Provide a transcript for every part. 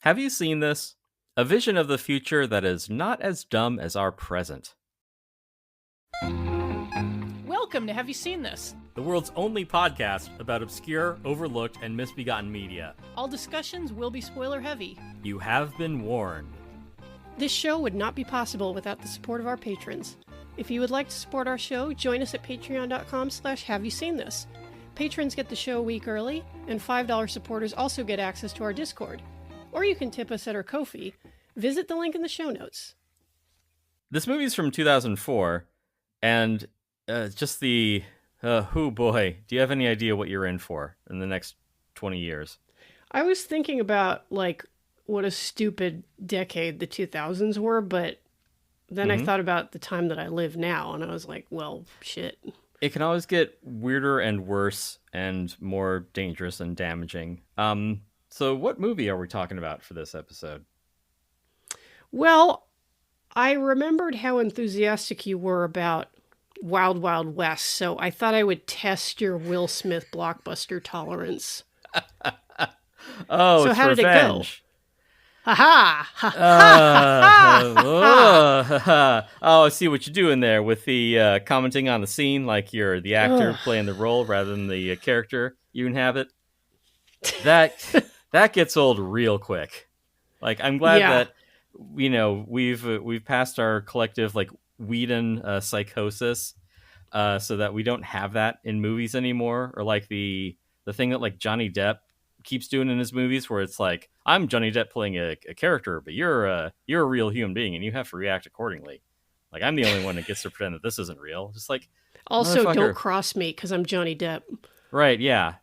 Have you seen this? A vision of the future that is not as dumb as our present. Welcome to Have You Seen This? The world's only podcast about obscure, overlooked, and misbegotten media. All discussions will be spoiler heavy. You have been warned. This show would not be possible without the support of our patrons. If you would like to support our show, join us at patreon.com/haveyouseenthis. Patrons get the show a week early, and $5 supporters also get access to our Discord. Or you can tip us at our Ko-fi. Visit the link in the show notes. This movie's from 2004, and just the... oh boy, do you have any idea what you're in for in the next 20 years? I was thinking about, what a stupid decade the 2000s were, but then I thought about the time that I live now, and I was like, well, shit. It can always get weirder and worse and more dangerous and damaging. So what movie are we talking about for this episode? Well, I remembered how enthusiastic you were about Wild Wild West, so I thought I would test your Will Smith blockbuster tolerance. Oh, so it's how did revenge. It go? Ha ha! Oh, I see what you're doing there with the commenting on the scene like you're the actor playing the role rather than the character you inhabit. That gets old real quick. Like, I'm glad that we've passed our collective Whedon psychosis, so that we don't have that in movies anymore, or like the thing that Johnny Depp keeps doing in his movies, where it's like, I'm Johnny Depp playing a character, but you're a real human being and you have to react accordingly. Like, I'm the only one that gets to pretend that this isn't real. Just like, also, don't cross me because I'm Johnny Depp. Right? Yeah.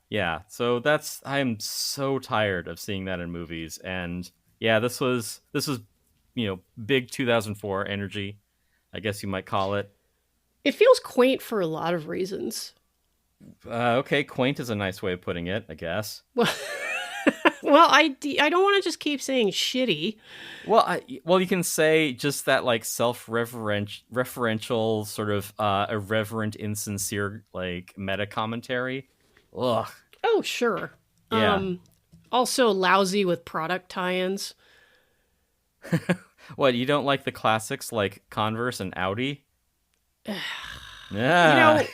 So I am so tired of seeing that in movies, and yeah, this was big 2004 energy, I guess you might call it. It feels quaint for a lot of reasons. Okay, quaint is a nice way of putting it, I guess. Well, I don't want to just keep saying shitty. Well, you can say just that referential sort of irreverent, insincere meta commentary. Ugh. Oh, sure. Yeah. Also lousy with product tie-ins. What, you don't like the classics like Converse and Audi? Yeah.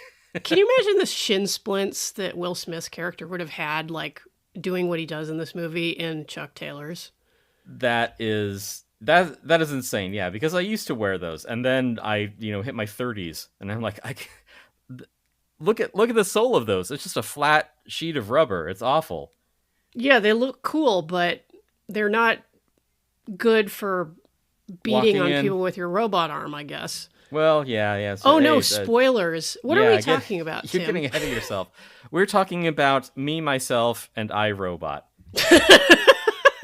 Can you imagine the shin splints that Will Smith's character would have had, doing what he does in this movie in Chuck Taylor's? That is insane. Yeah, because I used to wear those, and then I hit my 30s, and I'm like, look at the sole of those. It's just a flat sheet of rubber. It's awful. Yeah, they look cool, but they're not good for beating on people with your robot arm, I guess. Well, yeah. So, oh, no, spoilers. What are we talking about, Tim? You're getting ahead of yourself. We're talking about Me, Myself, and I, Robot.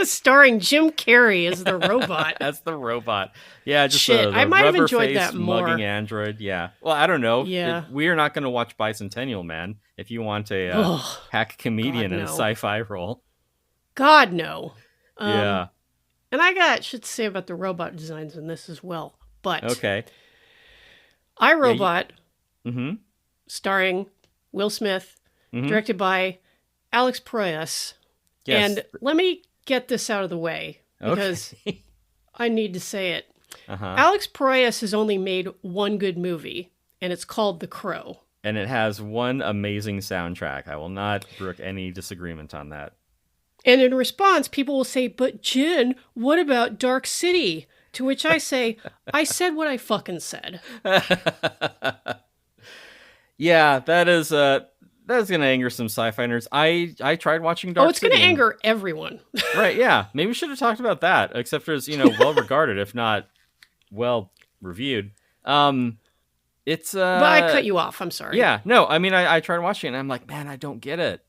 Starring Jim Carrey as the robot. That's the robot. Yeah, just shit. I might have enjoyed that more. Mugging android. Yeah. Well, I don't know. Yeah. We are not going to watch Bicentennial Man if you want a hack comedian in a sci-fi role. God, no. Yeah. And I got shit to say about the robot designs in this as well. But okay. iRobot, starring Will Smith, directed by Alex Proyas. Yes. And let me get this out of the way, because I need to say it. Alex Proyas has only made one good movie, and it's called The Crow. And it has one amazing soundtrack. I will not brook any disagreement on that. And in response, people will say, but Jen, what about Dark City? To which I say, I said what I fucking said. Yeah, that's going to anger some sci-fi nerds. I tried watching Dark City. Oh, it's going to anger everyone. Right, yeah. Maybe we should have talked about that, except for it's, well-regarded, if not well-reviewed. It's... But I cut you off, I'm sorry. Yeah, no, I mean, I tried watching it, and I'm like, man, I don't get it.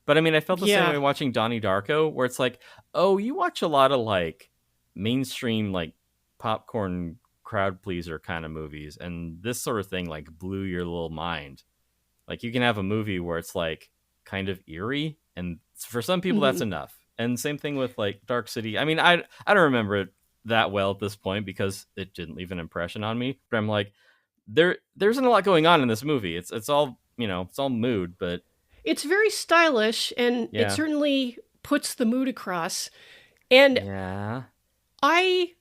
But I mean, I felt the same way watching Donnie Darko, where it's like, oh, you watch a lot of, mainstream, popcorn crowd pleaser kind of movies, and this sort of thing blew your little mind. You can have a movie where it's kind of eerie, and for some people that's enough. And same thing with Dark City. I mean, I don't remember it that well at this point because it didn't leave an impression on me, but I'm like, there isn't a lot going on in this movie. It's all it's all mood, but it's very stylish, and it certainly puts the mood across. And Yeah. I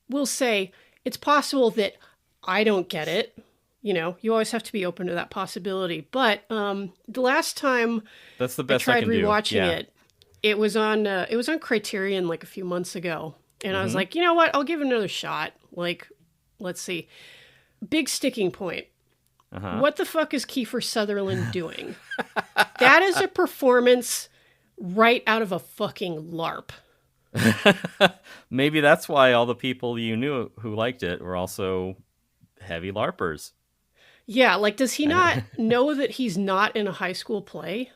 will say it's possible that I don't get it. You know, you always have to be open to that possibility. But the last time That's the I best I tried can do. rewatching Yeah. it, it was on Criterion like a few months ago, and I was Mm-hmm. like, you know what? I'll give it another shot. Like, let's see. Big sticking point. Uh-huh. What the fuck is Kiefer Sutherland doing? That is a performance right out of a fucking LARP. Maybe that's why all the people you knew who liked it were also heavy LARPers. Yeah, like, does he not know that he's not in a high school play?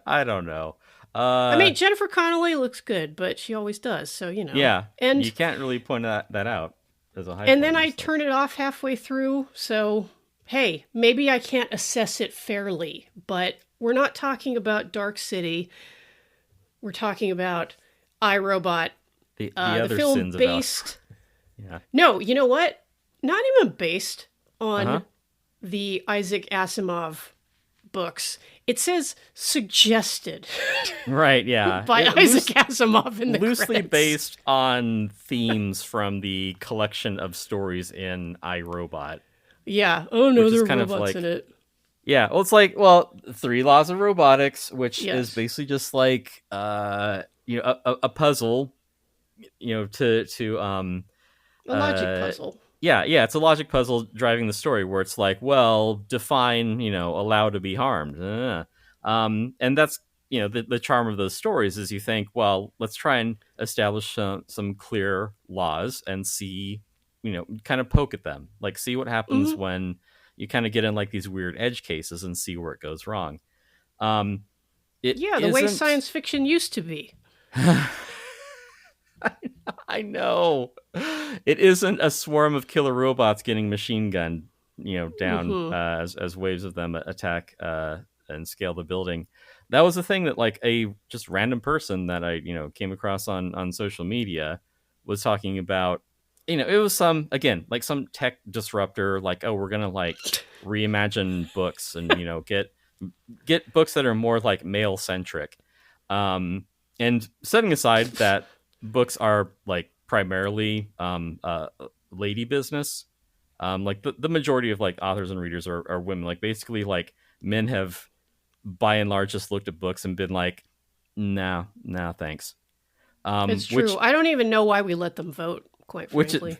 I don't know. I mean, Jennifer Connelly looks good, but she always does, so you know. Yeah, And you can't really point that out as a high and point. then I Just like, turn it off halfway through, so hey, maybe I can't assess it fairly, but we're not talking about Dark City. We're talking about iRobot, the the other film sins based. about. Yeah. No, you know what? Not even based on Uh-huh. the Isaac Asimov books. It says suggested Right, yeah. by Isaac Asimov in the loosely credits. based on themes from the collection of stories in iRobot. Yeah. Oh no, Which is there are kind of robots like- in it. Yeah, well, it's like, three laws of robotics, which Yes. is basically just like, a puzzle, to A logic puzzle. yeah, it's a logic puzzle driving the story where it's like, well, define, allow to be harmed. And that's, the charm of those stories is you think, well, let's try and establish some clear laws and see, kind of poke at them, like see what happens when you kind of get in like these weird edge cases and see where it goes wrong. Yeah, the way science fiction used to be. I know. It isn't a swarm of killer robots getting machine gunned, down as waves of them attack and scale the building. That was a thing that like a just random person that I, came across on social media was talking about. It was some tech disruptor, like, oh, we're gonna like reimagine books and get books that are more like male centric. And setting aside that books are like primarily lady business, like the majority of like authors and readers are women. Like basically like men have by and large just looked at books and been like, no, thanks. It's true. I don't even know why we let them vote, quite frankly.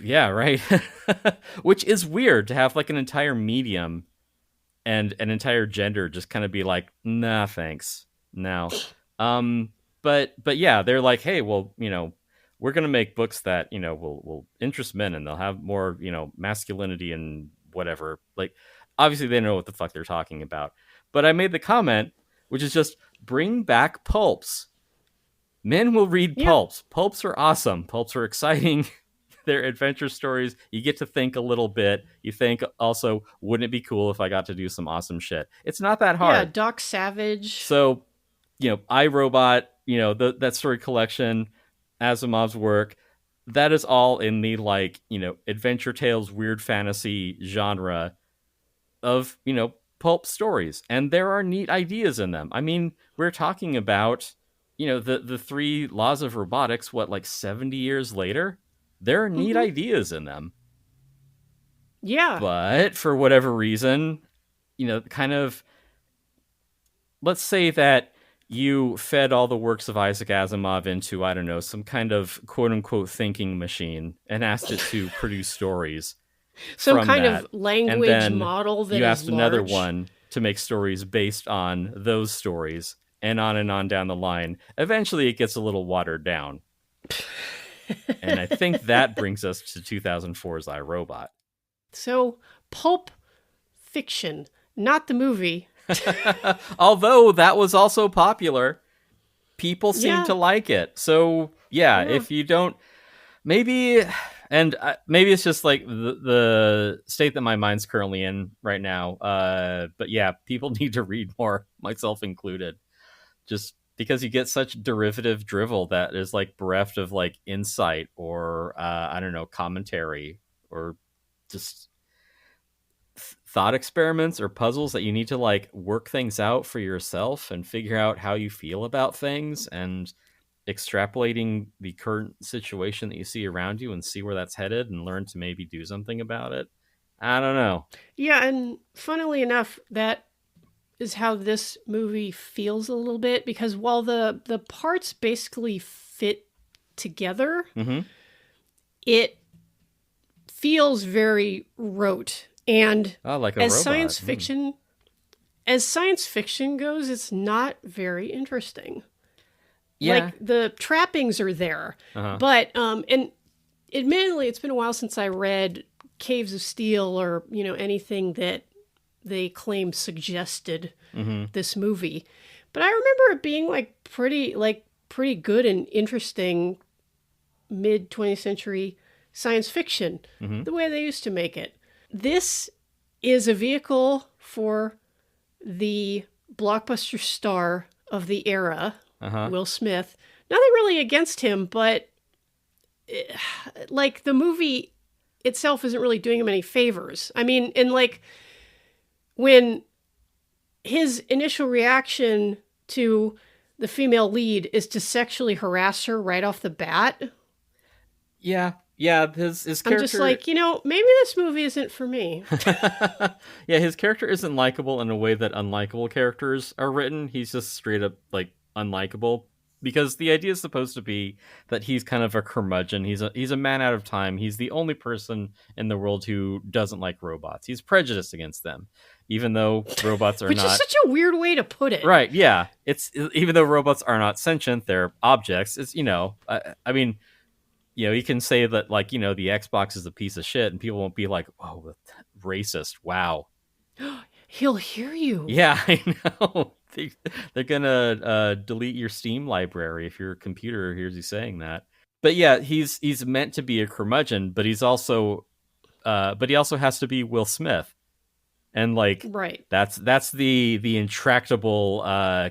Yeah, right. Which is weird to have like an entire medium and an entire gender just kind of be like, nah, thanks. No. But yeah, they're like, hey, well, we're gonna make books that will interest men and they'll have more masculinity and whatever. Like, obviously they know what the fuck they're talking about. But I made the comment, which is just bring back pulps. Men will read pulps. Pulps are awesome. Pulps are exciting. They're adventure stories. You get to think a little bit. You think also, wouldn't it be cool if I got to do some awesome shit? It's not that hard. Yeah, Doc Savage. So, iRobot, that story collection, Asimov's work, that is all in the like, adventure tales, weird fantasy genre of, pulp stories. And there are neat ideas in them. I mean, we're talking about, the three laws of robotics, like 70 years later? There are neat ideas in them. Yeah. But for whatever reason, kind of, let's say that you fed all the works of Isaac Asimov into, I don't know, some kind of quote unquote thinking machine and asked it to produce stories. Some kind of language model that you asked is another large. one to make stories based on those stories and on down the line. Eventually it gets a little watered down. And I think that brings us to 2004's iRobot. So, pulp fiction, not the movie. Although that was also popular, people seem to like it. So yeah, if you don't, maybe it's just like the state that my mind's currently in right now. But yeah, people need to read more, myself included, just because you get such derivative drivel that is like bereft of like insight or I don't know, commentary or just thought experiments or puzzles that you need to like work things out for yourself and figure out how you feel about things. And extrapolating the current situation that you see around you and see where that's headed and learn to maybe do something about it. I don't know. Yeah, and funnily enough, that is how this movie feels a little bit, because while the parts basically fit together, it feels very rote. And like a as robot. science fiction goes, it's not very interesting. Yeah. Like, the trappings are there, but and admittedly, it's been a while since I read Caves of Steel or anything that they claim suggested this movie. But I remember it being pretty good and interesting mid 20th century science fiction, the way they used to make it. This is a vehicle for the blockbuster star of the era, Will Smith. Nothing really against him, but like, the movie itself isn't really doing him any favors. I mean, and like, when his initial reaction to the female lead is to sexually harass her right off the bat. Yeah. His character. I'm just like, maybe this movie isn't for me. Yeah, his character isn't likable in a way that unlikable characters are written. He's just straight up like unlikable, because the idea is supposed to be that he's kind of a curmudgeon. He's a man out of time. He's the only person in the world who doesn't like robots. He's prejudiced against them, even though robots are Which not. Which is such a weird way to put it. Right? Yeah. It's even though robots are not sentient, they're objects. It's I mean, you can say that, like, the Xbox is a piece of shit, and people won't be like, "Oh, racist!" Wow. He'll hear you. Yeah, I know. They're gonna delete your Steam library if your computer hears you saying that. But yeah, he's meant to be a curmudgeon, but he also has to be Will Smith, and like, right. That's the intractable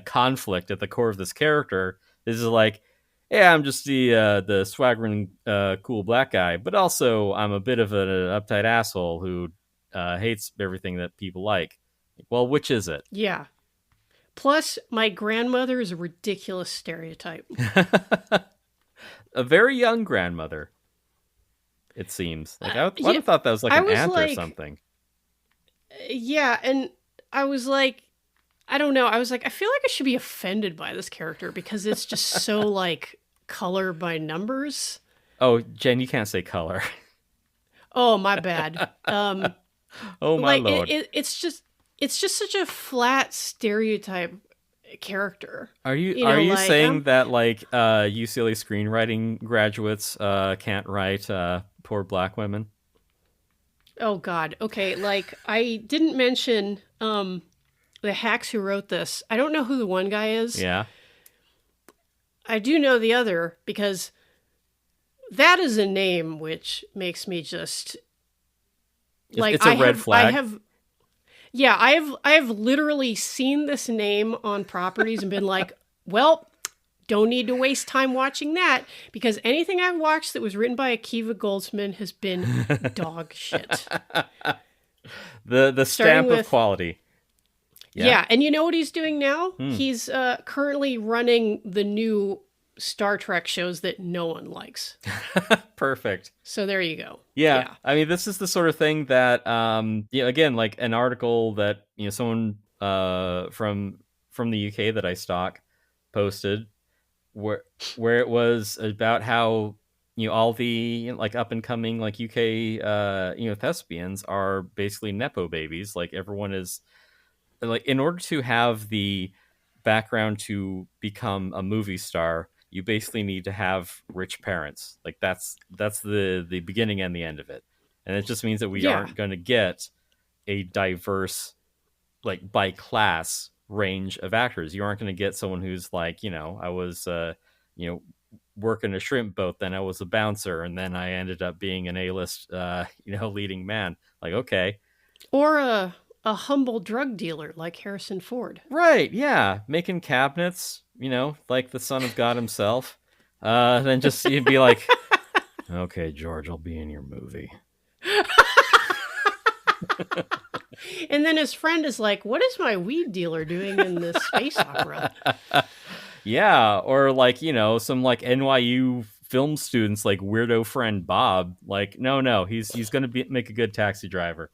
conflict at the core of this character. This is like, yeah, I'm just the swaggering cool black guy, but also I'm a bit of an uptight asshole who hates everything that people like. Well, which is it? Yeah. Plus, my grandmother is a ridiculous stereotype. A very young grandmother, it seems. Like, I would have thought that was like an aunt or something. Yeah, and I was like, I don't know. I was like, I feel like I should be offended by this character because it's just so like color by numbers. Oh, Jen, you can't say color. Oh, my bad. Oh my lord! It's just such a flat stereotype character. Are you saying that like UCLA screenwriting graduates can't write poor black women? Oh God. Okay, like, I didn't mention the hacks who wrote this. I don't know who the one guy is. Yeah. I do know the other, because that is a name which makes me just like, it's a red flag. I have literally seen this name on properties and been like, well, don't need to waste time watching that, because anything I've watched that was written by Akiva Goldsman has been dog shit. The stamp of quality. Yeah, and you know what he's doing now? He's currently running the new Star Trek shows that no one likes. Perfect. So there you go. Yeah. I mean, this is the sort of thing that, again, like an article that, someone from the UK that I stalk posted, where it was about how, all the like up and coming like UK thespians are basically nepo babies. Like, everyone is like, in order to have the background to become a movie star, you basically need to have rich parents. Like, that's the beginning and the end of it. And it just means that we aren't going to get a diverse, like, by class range of actors. You aren't going to get someone who's like, I was, working a shrimp boat, then I was a bouncer, and then I ended up being an A-list, leading man. Like, okay. Or a humble drug dealer like Harrison Ford. Right, yeah. Making cabinets, like the son of God himself. Then just you'd be like, okay, George, I'll be in your movie. And then his friend is like, what is my weed dealer doing in this space opera? Yeah, or like, some like NYU film students like weirdo friend Bob. Like, no, he's gonna make a good taxi driver.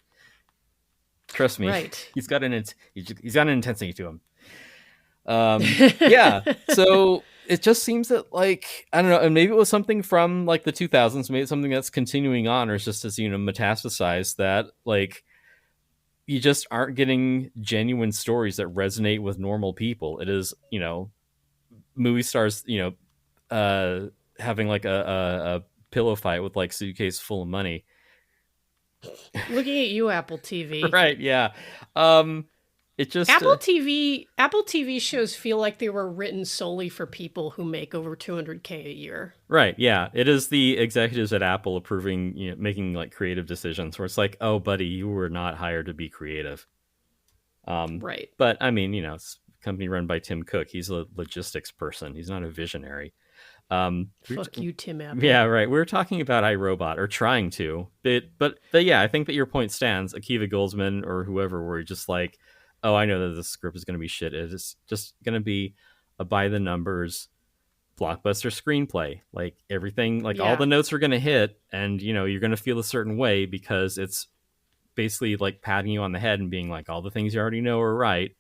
Trust me, Right. he's got an intensity to him. Yeah. So it just seems that, like, I don't know, and maybe it was something from like the 2000s, maybe it's something that's continuing on, or it's just as metastasized, that like you just aren't getting genuine stories that resonate with normal people. It is, movie stars, having like a pillow fight with like suitcase full of money. Looking at you, Apple TV. Right? Yeah. It just Apple TV shows feel like they were written solely for people who make over $200K a year. Right. Yeah. It is the executives at Apple approving, making like creative decisions where it's like, oh, buddy, you were not hired to be creative. Right. But I mean, it's a company run by Tim Cook. He's a logistics person. He's not a visionary. Fuck you, Tim Apple. Yeah, right. We were talking about iRobot, or trying to, but yeah, I think that your point stands. Akiva Goldsman or whoever, were just like, oh, I know that the script is going to be shit. It's just going to be a by the numbers blockbuster screenplay. Like everything, like all the notes are going to hit, and you're going to feel a certain way because it's basically like patting you on the head and being like, all the things you already know are right.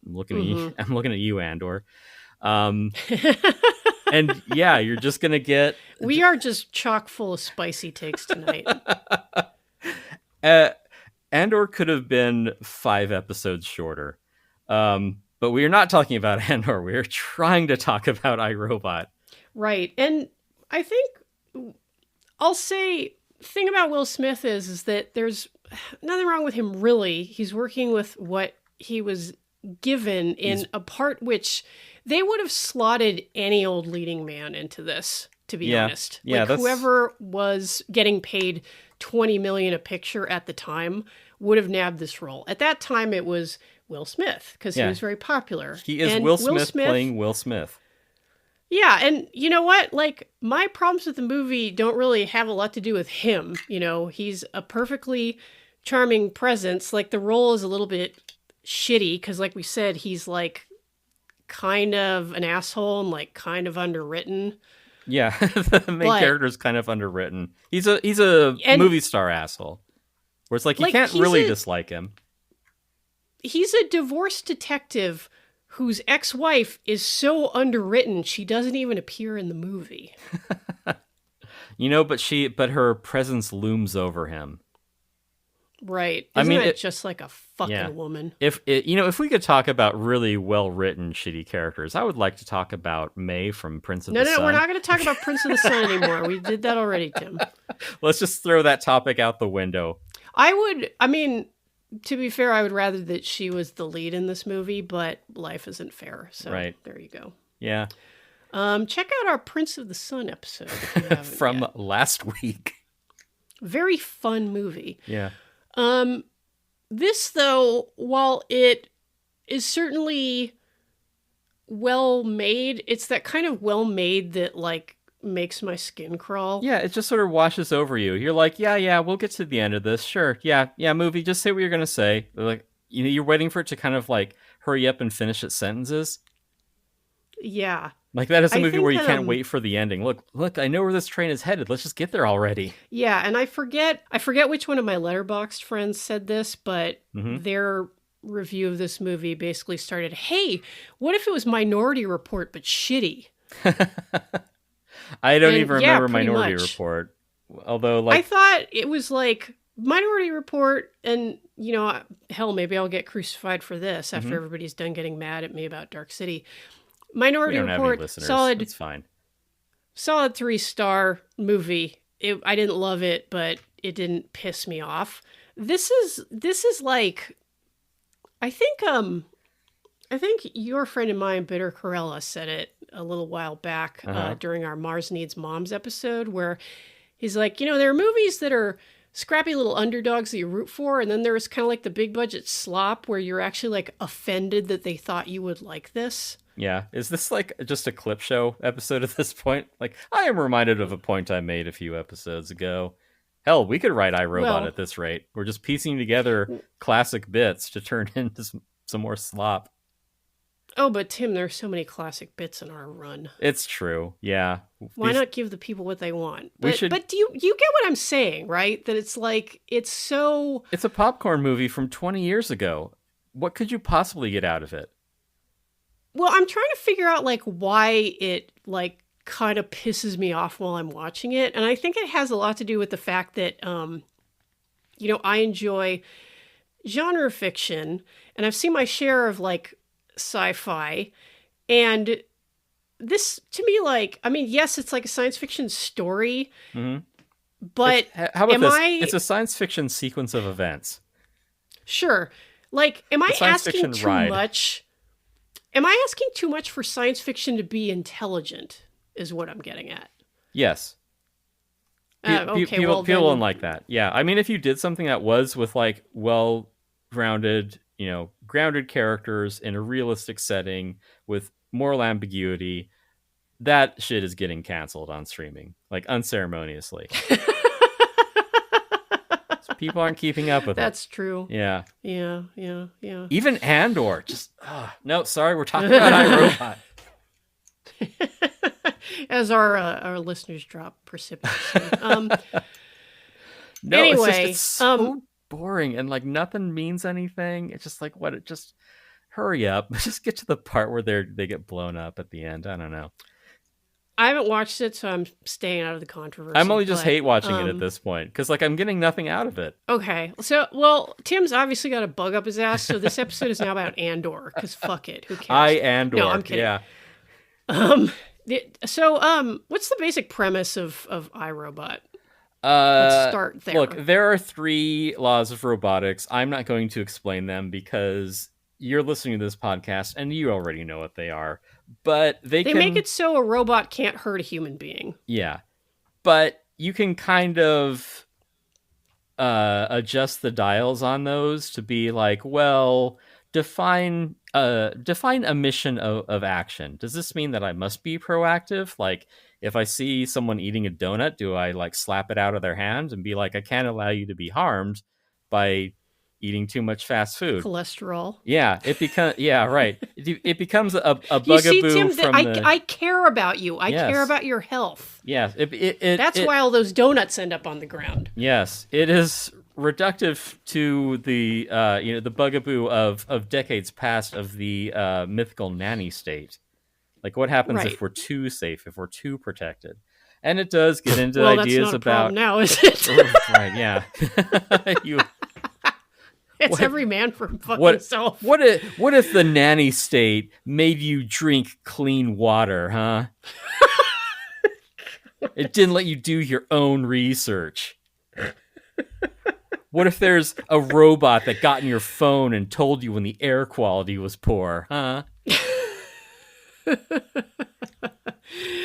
I'm looking at you. I'm looking at you, Andor. And yeah, you're just gonna get. We are just chock full of spicy takes tonight. Andor could have been 5 episodes shorter, but we are not talking about Andor. We are trying to talk about iRobot. Right, and I think I'll say thing about Will Smith is that there's nothing wrong with him really. He's working with what he was given in a part which they would have slotted any old leading man into this, to be honest. Yeah, like whoever was getting paid $20 million a picture at the time would have nabbed this role. At that time, it was Will Smith because he was very popular. He is Will Smith playing Will Smith. Yeah, and you know what? Like, my problems with the movie don't really have a lot to do with him. He's a perfectly charming presence. Like, the role is a little bit shitty because, like we said, he's like kind of an asshole and like kind of underwritten. Yeah, the main character is kind of underwritten. He's a movie star asshole. Where it's like you can't really dislike him. He's a divorced detective whose ex-wife is so underwritten she doesn't even appear in the movie. But her presence looms over him. Right. Isn't that just like a fucking woman? If we could talk about really well-written shitty characters, I would like to talk about May from Prince of the Sun. No, we're not going to talk about Prince of the Sun anymore. We did that already, Tim. Let's just throw that topic out the window. To be fair, I would rather that she was the lead in this movie, but life isn't fair. So there you go. Yeah. Check out our Prince of the Sun episode if you haven't from yet. last week. Very fun movie. Yeah. This, though, while it is certainly well made, it's that kind of well made that like makes my skin crawl. Yeah, it just sort of washes over you. You're like, yeah, we'll get to the end of this. Sure. Yeah, movie, just say what you're gonna say. Like, you're waiting for it to kind of like hurry up and finish its sentences. Yeah. Like, that is a movie where you can't wait for the ending. Look, I know where this train is headed. Let's just get there already. Yeah, and I forget which one of my Letterboxd friends said this, but their review of this movie basically started, hey, what if it was Minority Report but shitty? I don't even remember Minority Report. Although, like, I thought it was like Minority Report, and, hell, maybe I'll get crucified for this after everybody's done getting mad at me about Dark City. Minority Report, solid. It's fine. Solid 3-star movie. I didn't love it, but it didn't piss me off. This is like, I think your friend of mine, Bitter Corella, said it a little while back during our Mars Needs Moms episode, where he's like, there are movies that are scrappy little underdogs that you root for, and then there's kind of like the big budget slop where you're actually like offended that they thought you would like this. Yeah. Is this like just a clip show episode at this point? Like, I am reminded of a point I made a few episodes ago. Hell, we could write iRobot at this rate. We're just piecing together classic bits to turn into some more slop. Oh, but Tim, there are so many classic bits in our run. It's true. Yeah. Why not give the people what they want? We should... But do you get what I'm saying, right? That it's like, it's so... It's a popcorn movie from 20 years ago. What could you possibly get out of it? Well, I'm trying to figure out, like, why it, like, kind of pisses me off while I'm watching it. And I think it has a lot to do with the fact that, you know, I enjoy genre fiction, and I've seen my share of, like, sci-fi, and this, to me, like, I mean, yes, it's like a science fiction story, but how about this? It's a science fiction sequence of events. Sure. Like, am I asking too much? Am I asking too much for science fiction to be intelligent, is what I'm getting at. Yes. Okay, people don't like that. Yeah, I mean, if you did something that was with, like, well-grounded, you know, grounded characters in a realistic setting with moral ambiguity, that shit is getting canceled on streaming, like, unceremoniously. So people aren't keeping up with it. That's true. Yeah. Even Andor, just no, sorry, we're talking about iRobot. As our listeners drop precipitously. No, anyway, it's so boring, and, like, nothing means anything. It's just like, what? It just hurry up. Just get to the part where they get blown up at the end. I don't know. I haven't watched it, so I'm staying out of the controversy. I'm only just hate watching it at this point, because, like, I'm getting nothing out of it. Okay, so, well, Tim's obviously got a bug up his ass, so this episode is now about Andor, because fuck it, who cares? Andor. No, I'm kidding. Yeah. So, what's the basic premise of iRobot? Let's start there. Look, there are 3 laws of robotics. I'm not going to explain them because you're listening to this podcast and you already know what they are. But they make it so a robot can't hurt a human being. Yeah. But you can kind of adjust the dials on those to be like, well, define a mission of action. Does this mean that I must be proactive? Like, if I see someone eating a donut, do I, like, slap it out of their hand and be like, I can't allow you to be harmed by eating too much fast food? Cholesterol. Yeah, right. It becomes a bugaboo. You see, Tim, from I care about you. I care about your health. Yeah, that's why all those donuts end up on the ground. Yes, it is reductive to the the bugaboo of decades past of the mythical nanny state. Like, what happens if we're too safe, if we're too protected? And it does get into ideas that's not about a problem now, is it? Right? Yeah. It's every man for fucking himself. What if the nanny state made you drink clean water, huh? It didn't let you do your own research. What if there's a robot that got in your phone and told you when the air quality was poor, huh?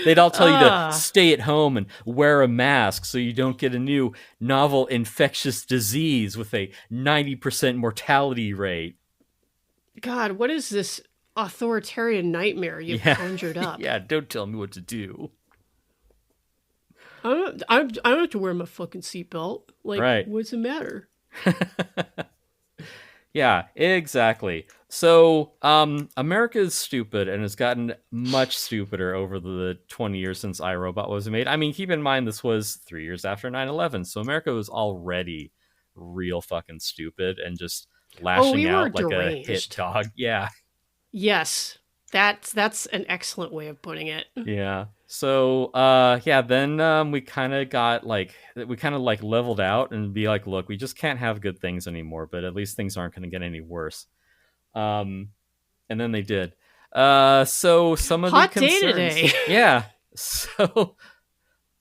They'd all tell you to stay at home and wear a mask so you don't get a new novel infectious disease with a 90% mortality rate. God, what is this authoritarian nightmare you've conjured up? Yeah, don't tell me what to do. I don't have to wear my fucking seatbelt. Like, what's the matter? Yeah, exactly. So, America is stupid and has gotten much stupider over the 20 years since iRobot was made. I mean, keep in mind, this was 3 years after 9/11, so America was already real fucking stupid and just lashing out like a hit dog. Yeah. Yes. That's an excellent way of putting it. Yeah. So, then we kind of leveled out and be like, look, we just can't have good things anymore, but at least things aren't going to get any worse. And then they did. So some of Hot the concerns, day today. Yeah. So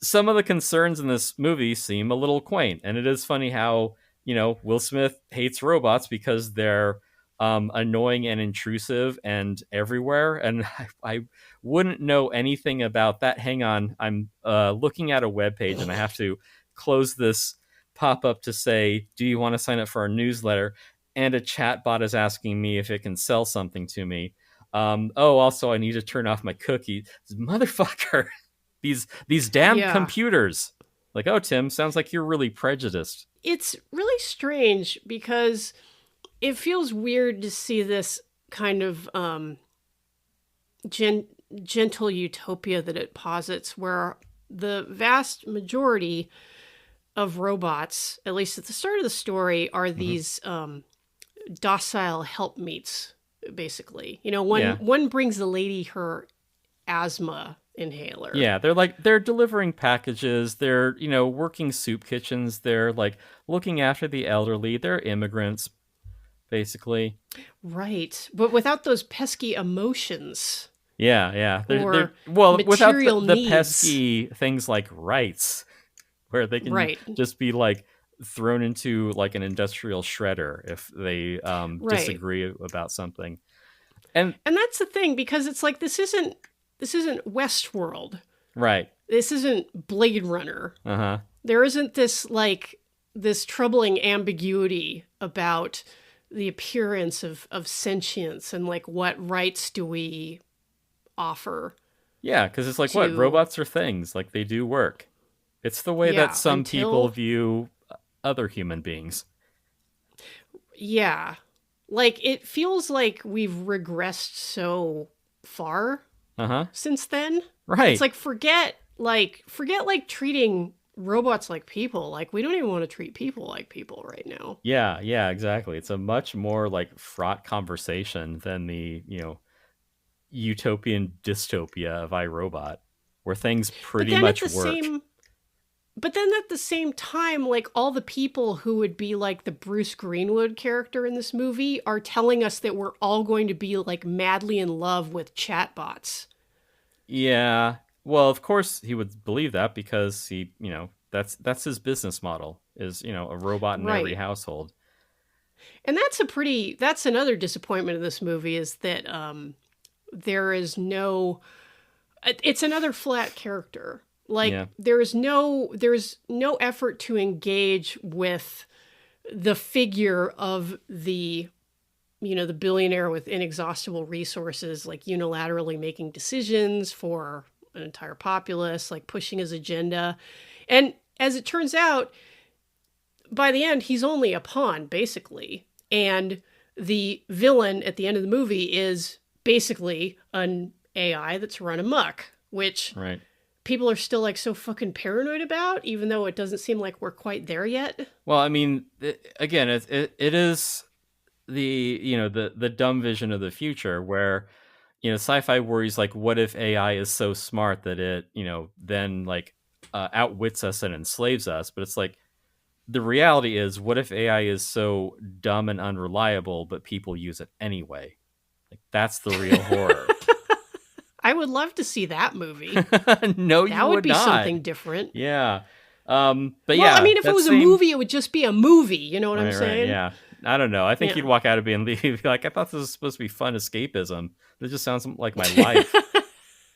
some of the concerns in this movie seem a little quaint, and it is funny how, Will Smith hates robots because they're annoying and intrusive and everywhere. And I wouldn't know anything about that. Hang on. I'm looking at a webpage and I have to close this pop-up to say, do you want to sign up for our newsletter? And a chat bot is asking me if it can sell something to me. Also, I need to turn off my cookie. Motherfucker. These damn computers. Like, oh, Tim, sounds like you're really prejudiced. It's really strange because it feels weird to see this kind of gentle utopia that it posits, where the vast majority of robots, at least at the start of the story, are these docile helpmeets, basically. You know, one brings the lady her asthma inhaler. Yeah, they're delivering packages, they're, working soup kitchens, they're like looking after the elderly, they're immigrants, basically. Right. But without those pesky emotions. Yeah. They're without the needs. pesky things like rights, where they can just be like thrown into like an industrial shredder if they disagree about something. And that's the thing, because it's like this isn't Westworld. Right. This isn't Blade Runner. Uh-huh. There isn't this troubling ambiguity about the appearance of sentience and like what rights do we offer. Yeah, because it's like, what? Robots are things. Like, they do work. It's the way that some people view other human beings. Yeah. Like, it feels like we've regressed so far since then. Right. It's like, forget treating robots like people. Like, we don't even want to treat people like people right now. Yeah, exactly. It's a much more like fraught conversation than the, utopian dystopia of iRobot, where things pretty much work. But then at the same time, like, all the people who would be like the Bruce Greenwood character in this movie are telling us that we're all going to be like madly in love with chatbots. Yeah. Well, of course he would believe that, because he, that's his business model is, a robot in every household. And that's another disappointment of this movie, is that it's another flat character. Like, there's no effort to engage with the figure of the billionaire with inexhaustible resources, like unilaterally making decisions for an entire populace, like pushing his agenda. And as it turns out, by the end, he's only a pawn, basically. And the villain at the end of the movie is basically an AI that's run amok, which people are still like so fucking paranoid about, even though it doesn't seem like we're quite there yet. Well, I mean, again, it is the dumb vision of the future, where sci-fi worries like, what if AI is so smart that it then like outwits us and enslaves us? But it's like, the reality is, what if AI is so dumb and unreliable, but people use it anyway? Like, that's the real horror. I would love to see that movie. No, you that would be not. Something different. Yeah. But I mean, if it was a movie, it would just be a movie. You know what I'm saying? Right, yeah. I don't know. I think you'd walk out of it and be like, I thought this was supposed to be fun escapism. This just sounds like my life.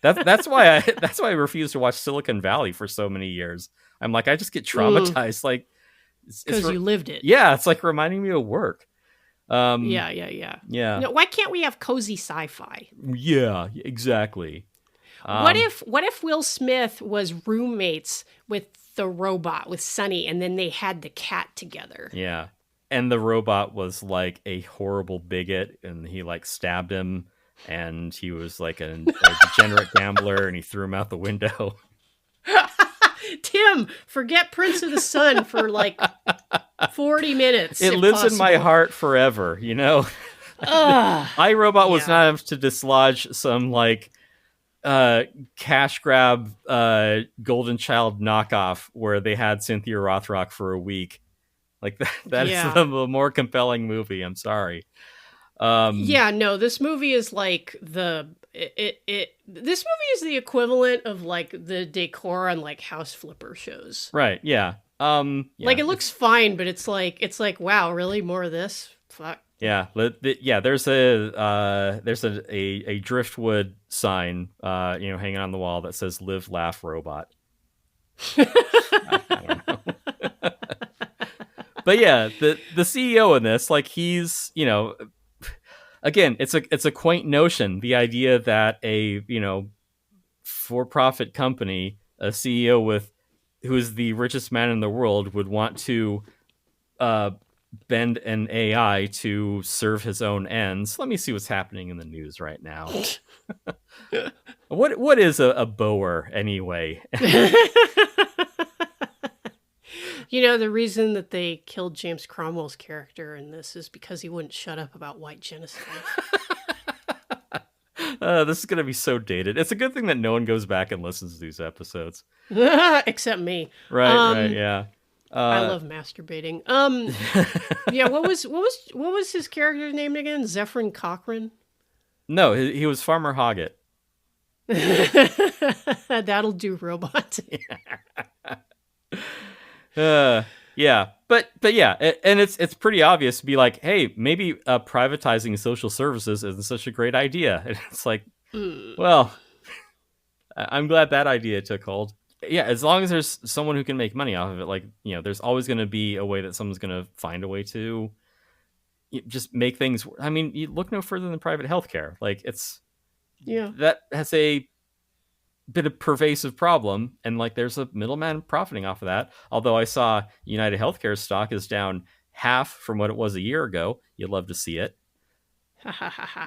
That's why I refused to watch Silicon Valley for so many years. I'm like, I just get traumatized. Like, because you lived it. Yeah, it's like reminding me of work. Yeah. Why can't we have cozy sci-fi? Yeah, exactly. What if Will Smith was roommates with the robot, with Sunny, and then they had the cat together? Yeah, and the robot was like a horrible bigot, and he like stabbed him, and he was like a degenerate gambler, and he threw him out the window. Tim, forget Prince of the Sun for like 40 minutes. It lives in my heart forever, iRobot was not enough to dislodge some like cash grab Golden Child knockoff where they had Cynthia Rothrock for a week. Like that is the more compelling movie. I'm sorry. This movie is like this movie is the equivalent of like the decor on like house flipper shows. Right. Yeah. Like, it looks fine, but it's like, wow, really? More of this? Fuck. Yeah. There's a driftwood sign, hanging on the wall that says "Live, Laugh, Robot." I don't know. But yeah, the CEO in this, like, he's, again, it's a quaint notion. The idea that a, for-profit company, a CEO who is the richest man in the world, would want to bend an AI to serve his own ends. Let me see what's happening in the news right now. What is a Boer anyway? The reason that they killed James Cromwell's character in this is because he wouldn't shut up about white genocide. This is going to be so dated. It's a good thing that no one goes back and listens to these episodes. Except me. Right, yeah. I love masturbating. Yeah, what was his character's name again? Zephyrin Cochrane? No, he was Farmer Hoggett. That'll do, robots. Yeah, but yeah, and it's pretty obvious to be like, hey, maybe privatizing social services isn't such a great idea. And it's like, well, I'm glad that idea took hold. Yeah, as long as there's someone who can make money off of it, like, there's always going to be a way that someone's going to find a way to just make things. I mean, you look no further than private healthcare. Like, that has a bit of pervasive problem, and like there's a middleman profiting off of that. Although I saw United Healthcare stock is down half from what it was a year ago. You'd love to see it.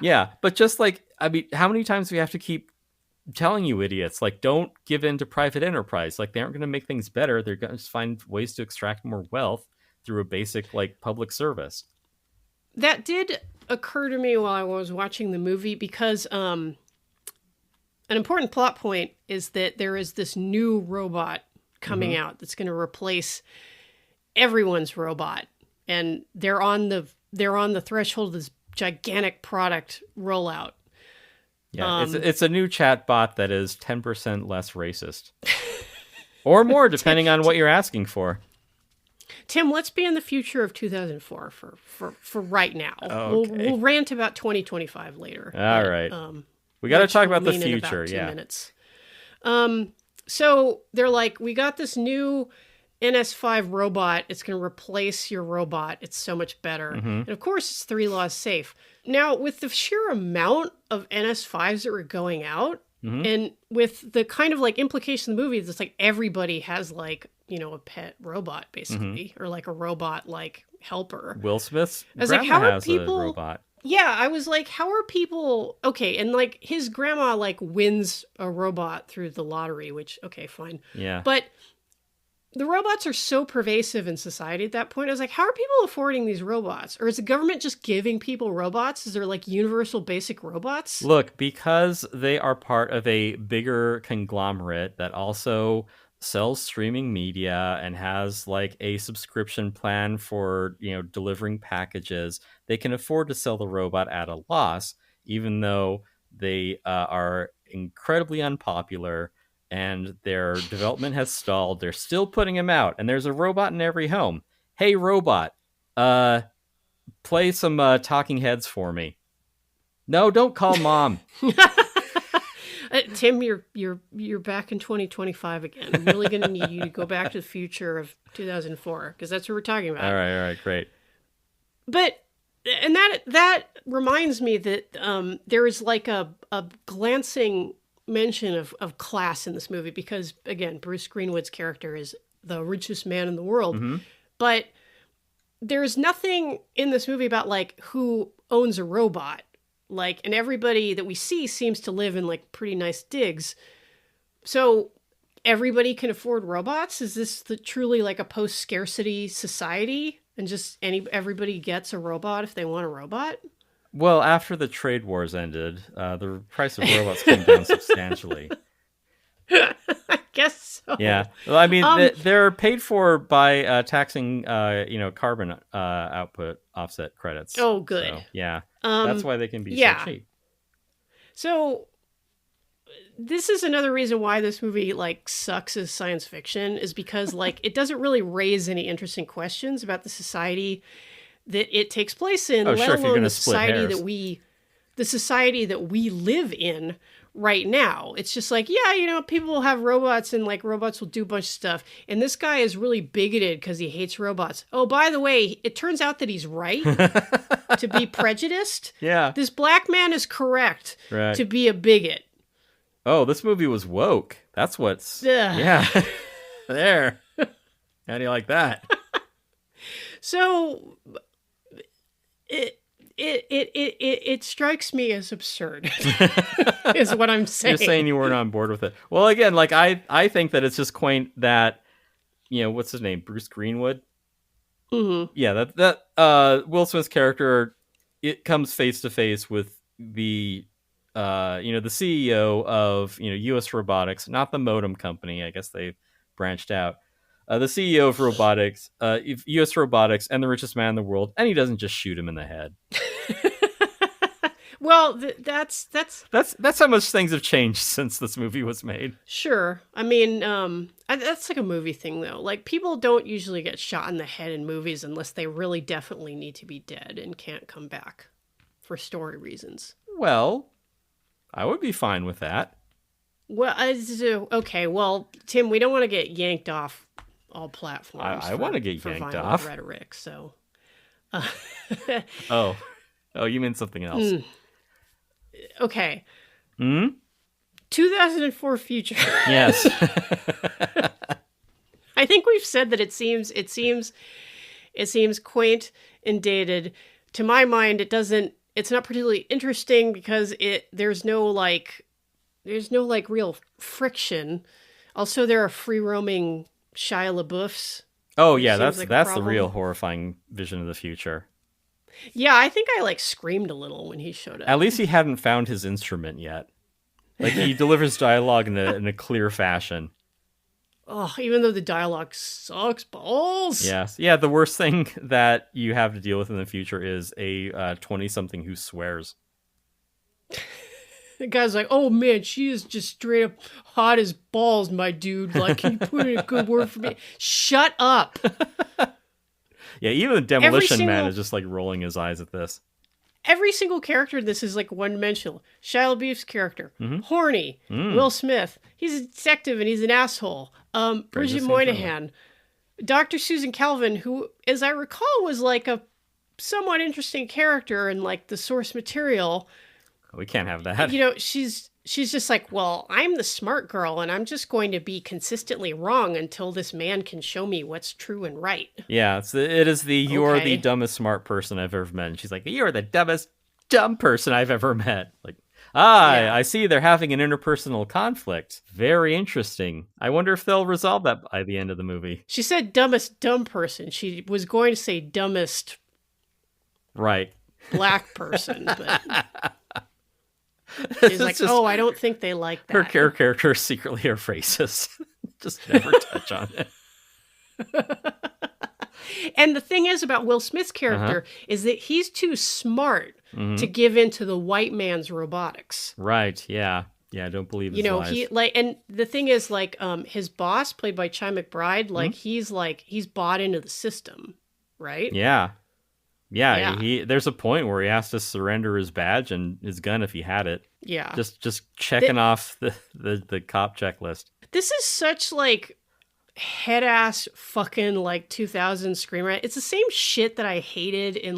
Yeah, but just like, I mean, how many times do we have to keep telling you idiots, like, don't give in to private enterprise? Like, they aren't going to make things better. They're going to find ways to extract more wealth through a basic like public service. That did occur to me while I was watching the movie, because an important plot point is that there is this new robot coming out that's going to replace everyone's robot, and they're on the threshold of this gigantic product rollout. Yeah, it's a new chat bot that is 10% less racist, or more, depending on what you're asking for. Tim, let's be in the future of 2004 for right now. Okay. We'll rant about 2025 later. All right. We got to talk about the future. In about 2 minutes. So they're like, we got this new NS5 robot. It's going to replace your robot. It's so much better. And of course, it's 3 laws safe. Now, with the sheer amount of NS5s that were going out, and with the kind of like implication of the movie, it's like everybody has like, a pet robot, basically, or like a robot like helper. Will Smith's grandma like, how are people... a robot. Yeah, I was like, how are people... Okay, and like his grandma like wins a robot through the lottery, which, okay, fine. Yeah. But the robots are so pervasive in society at that point. I was like, how are people affording these robots? Or is the government just giving people robots? Is there like universal basic robots? Look, because they are part of a bigger conglomerate that also sells streaming media and has like a subscription plan for, delivering packages, they can afford to sell the robot at a loss, even though they are incredibly unpopular and their development has stalled. They're still putting them out, and there's a robot in every home. Hey, robot, play some Talking Heads for me. No, don't call mom. Tim, you're back in 2025 again. I'm really going to need you to go back to the future of 2004, because that's what we're talking about. All right, great. But, and that reminds me that there is like a glancing mention of class in this movie, because, again, Bruce Greenwood's character is the richest man in the world. But there's nothing in this movie about like who owns a robot. Like, and everybody that we see seems to live in like pretty nice digs. So everybody can afford robots? Is this truly like a post-scarcity society? And just everybody gets a robot if they want a robot? Well, after the trade wars ended, the price of robots came down substantially. I guess so. Yeah. Well, I mean, they're paid for by taxing, carbon output offset credits. Oh, good. So, yeah. That's why they can be so cheap. So this is another reason why this movie like sucks as science fiction, is because like it doesn't really raise any interesting questions about the society that it takes place in, let alone the society that we live in right now. It's just like, people will have robots and like robots will do a bunch of stuff. And this guy is really bigoted because he hates robots. Oh, by the way, it turns out that he's right to be prejudiced. Yeah. This black man is correct to be a bigot. Oh, this movie was woke. That's what's... Yeah. There. How do you like that? So it strikes me as absurd, is what I'm saying. You're saying you weren't on board with it. Well, again, like I think that it's just quaint that, what's his name? Bruce Greenwood? Mm-hmm. Yeah, that Will Smith's character, it comes face to face with the the CEO of US Robotics, not the modem company. I guess they branched out. The CEO of robotics, US Robotics, and the richest man in the world, and he doesn't just shoot him in the head. Well, that's how much things have changed since this movie was made. Sure. I mean, that's like a movie thing, though. Like, people don't usually get shot in the head in movies unless they really definitely need to be dead and can't come back for story reasons. Well, I would be fine with that. Well, okay. Well, Tim, we don't want to get yanked off all platforms. I want to get yanked off rhetoric. So. Oh, you mean something else? Okay. 2004 future. Yes. I think we've said that it seems quaint and dated. To my mind, it's not particularly interesting because there's no real friction. Also, there are free roaming Shia LaBeoufs. Oh yeah, that's the real horrifying vision of the future. Yeah, I think I screamed a little when he showed up. At least he hadn't found his instrument yet. Like, he delivers dialogue in a clear fashion. Oh, even though the dialogue sucks balls. Yes. Yeah, the worst thing that you have to deal with in the future is a 20-something who swears. The guy's like, oh man, she is just straight up hot as balls, my dude. Like, can you put in a good word for me? Shut up. Yeah, even the Demolition Man is just rolling his eyes at this. Every single character in this is one-dimensional. Shia LaBeouf's character, horny. Will Smith, he's a detective and he's an asshole. Bridget Moynihan, Dr. Susan Calvin, who, as I recall, was a somewhat interesting character in the source material. We can't have that. She's just well, I'm the smart girl, and I'm just going to be consistently wrong until this man can show me what's true and right. Yeah, it is you're the dumbest smart person I've ever met. And she's like, you're the dumbest dumb person I've ever met. I see they're having an interpersonal conflict. Very interesting. I wonder if they'll resolve that by the end of the movie. She said dumbest dumb person. She was going to say dumbest right black person, but... She's like, I don't think they like that. Her characters secretly are racist. Just never touch on it. And the thing is about Will Smith's character is that he's too smart to give in to the white man's robotics. Right, yeah. Yeah, I don't believe his lies. And the thing is, his boss, played by Chi McBride, he's bought into the system, right? Yeah. Yeah, there's a point where he has to surrender his badge and his gun if he had it. Yeah. Just checking off the cop checklist. This is such head ass fucking 2000 screenwriting. It's the same shit that I hated in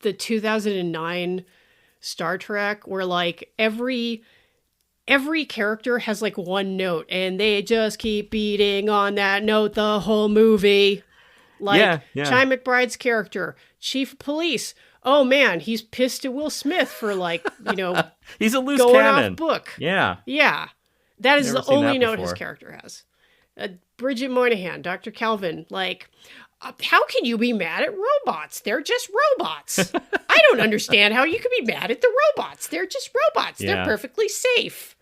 the 2009 Star Trek, where every character has one note and they just keep beating on that note the whole movie. Chi McBride's character, Chief of Police. Oh man, he's pissed at Will Smith for he's a loose going cannon. Off book. Yeah. Yeah. That is Never the only note before. his character has. Bridget Moynihan, Dr. Calvin, how can you be mad at robots? They're just robots. I don't understand how you can be mad at the robots. They're just robots. Yeah. They're perfectly safe.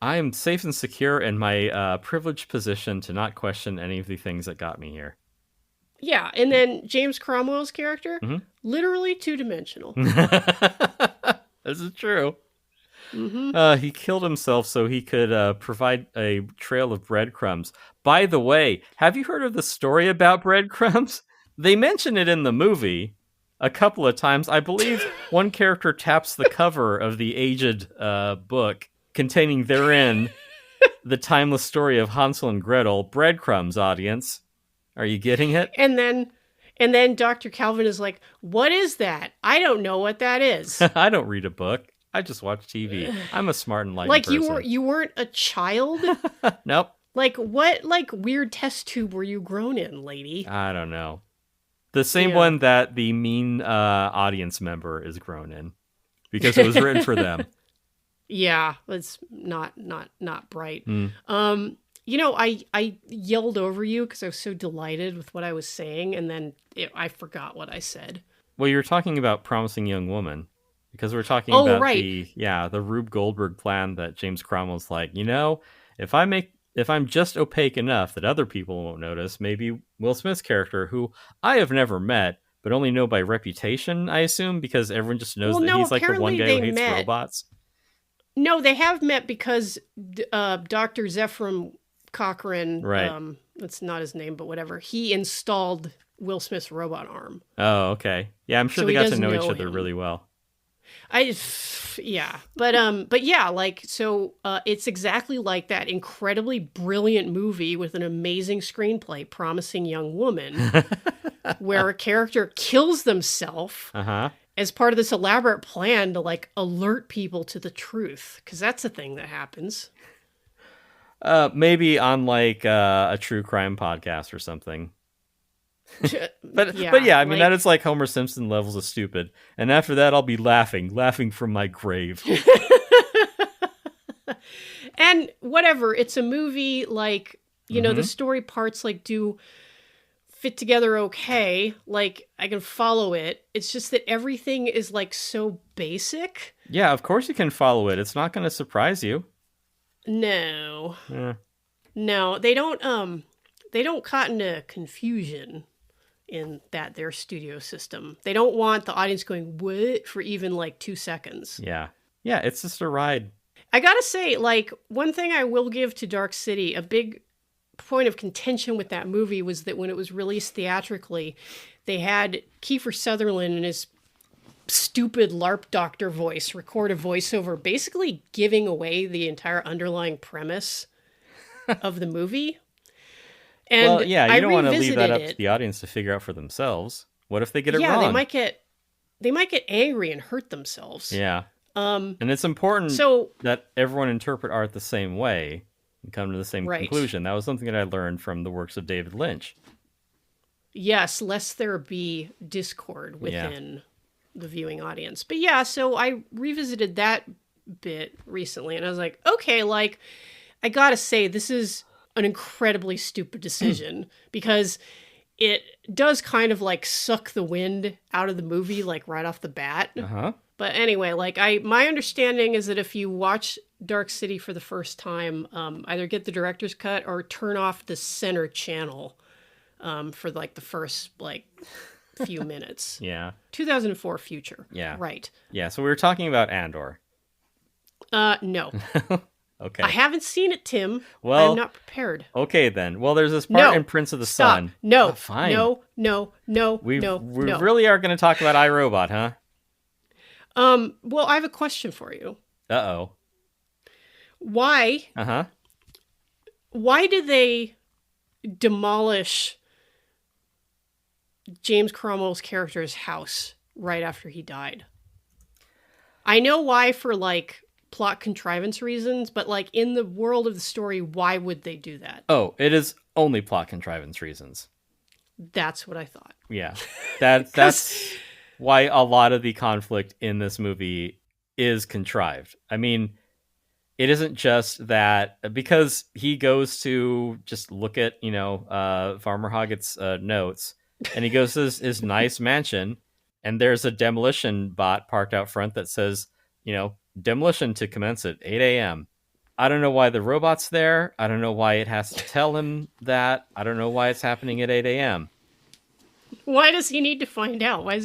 I am safe and secure in my privileged position to not question any of the things that got me here. Yeah, and then James Cromwell's character, literally two-dimensional. This is true. He killed himself so he could provide a trail of breadcrumbs. By the way, have you heard of the story about breadcrumbs? They mention it in the movie a couple of times. I believe one character taps the cover of the aged book containing therein the timeless story of Hansel and Gretel. Breadcrumbs, audience. Are you getting it? And then Dr. Calvin is like, what is that? I don't know what that is. I don't read a book. I just watch TV. I'm a smart and enlightened person. You weren't a child? Nope. What weird test tube were you grown in, lady? I don't know. The same one that the mean audience member is grown in, because it was written for them. Yeah, it's not bright. I yelled over you because I was so delighted with what I was saying, and then I forgot what I said. Well, you were talking about Promising Young Woman, because we're talking about the Rube Goldberg plan that James Cromwell's like, if I'm just opaque enough that other people won't notice, maybe Will Smith's character, who I have never met, but only know by reputation, I assume, because everyone just knows that he's like the one guy who hates robots. No, they have met because Dr. Zephram Cochrane, right. That's not his name, but whatever, he installed Will Smith's robot arm. Oh, okay. Yeah, I'm sure they got to know each other really well. But yeah, it's exactly like that incredibly brilliant movie with an amazing screenplay, Promising Young Woman, where a character kills themselves as part of this elaborate plan to like alert people to the truth, because that's a thing that happens. Maybe on like a true crime podcast or something. but yeah, I mean, that is like Homer Simpson levels of stupid. And after that, I'll be laughing from my grave. And whatever, it's a movie, like, the story parts like do fit together okay. Like, I can follow it. It's just that everything is like so basic. Yeah, of course you can follow it. It's not going to surprise you. No. Yeah. No, they don't cotton to confusion in their studio system. They don't want the audience going, what, for even like 2 seconds. Yeah. Yeah, it's just a ride. I gotta say, like, one thing I will give to Dark City, a big point of contention with that movie was that when it was released theatrically, they had Kiefer Sutherland in his stupid LARP doctor voice record a voiceover, basically giving away the entire underlying premise of the movie. And well, yeah, you don't want to leave that up to the audience to figure out for themselves. What if they get it wrong? Yeah, they might get angry and hurt themselves. Yeah. And it's important that everyone interpret art the same way and come to the same conclusion. That was something that I learned from the works of David Lynch. Yes, lest there be discord within the viewing audience. But yeah, so I revisited that bit recently, and I was like, okay, like, I gotta say, this is an incredibly stupid decision because it does kind of like suck the wind out of the movie, like right off the bat. But anyway, like my understanding is that if you watch Dark City for the first time, either get the director's cut or turn off the center channel for like the first like few minutes. Yeah. 2004 future. Yeah. Right. Yeah. So we were talking about Andor. No. Okay. I haven't seen it, Tim. Well, I'm not prepared. Okay, then. Well, there's this part in Prince of the Sun. No. Oh, fine. No. We really are going to talk about iRobot, huh? Well, I have a question for you. Uh-oh. Why? Why did they demolish James Cromwell's character's house right after he died? I know why, for like plot contrivance reasons, but like in the world of the story, why would they do that? Oh, it is only plot contrivance reasons. That's what I thought. Yeah. That's why a lot of the conflict in this movie is contrived. I mean, it isn't just that, because he goes to just look at, Farmer Hoggett's notes, and he goes to his nice mansion, and there's a demolition bot parked out front that says, demolition to commence at 8 a.m. I don't know why the robot's there. I don't know why it has to tell him that. I don't know why it's happening at 8 a.m. Why does he need to find out? Why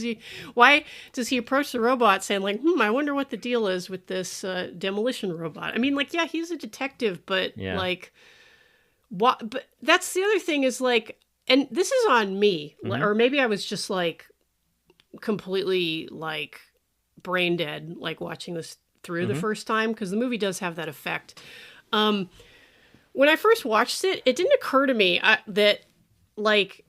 does he approach the robot saying like, I wonder what the deal is with this demolition robot? I mean, like, yeah, he's a detective, but like, what? But that's the other thing is like, and this is on me, or maybe I was just like completely like brain dead, like watching this through the first time, because the movie does have that effect. When I first watched it, it didn't occur to me that like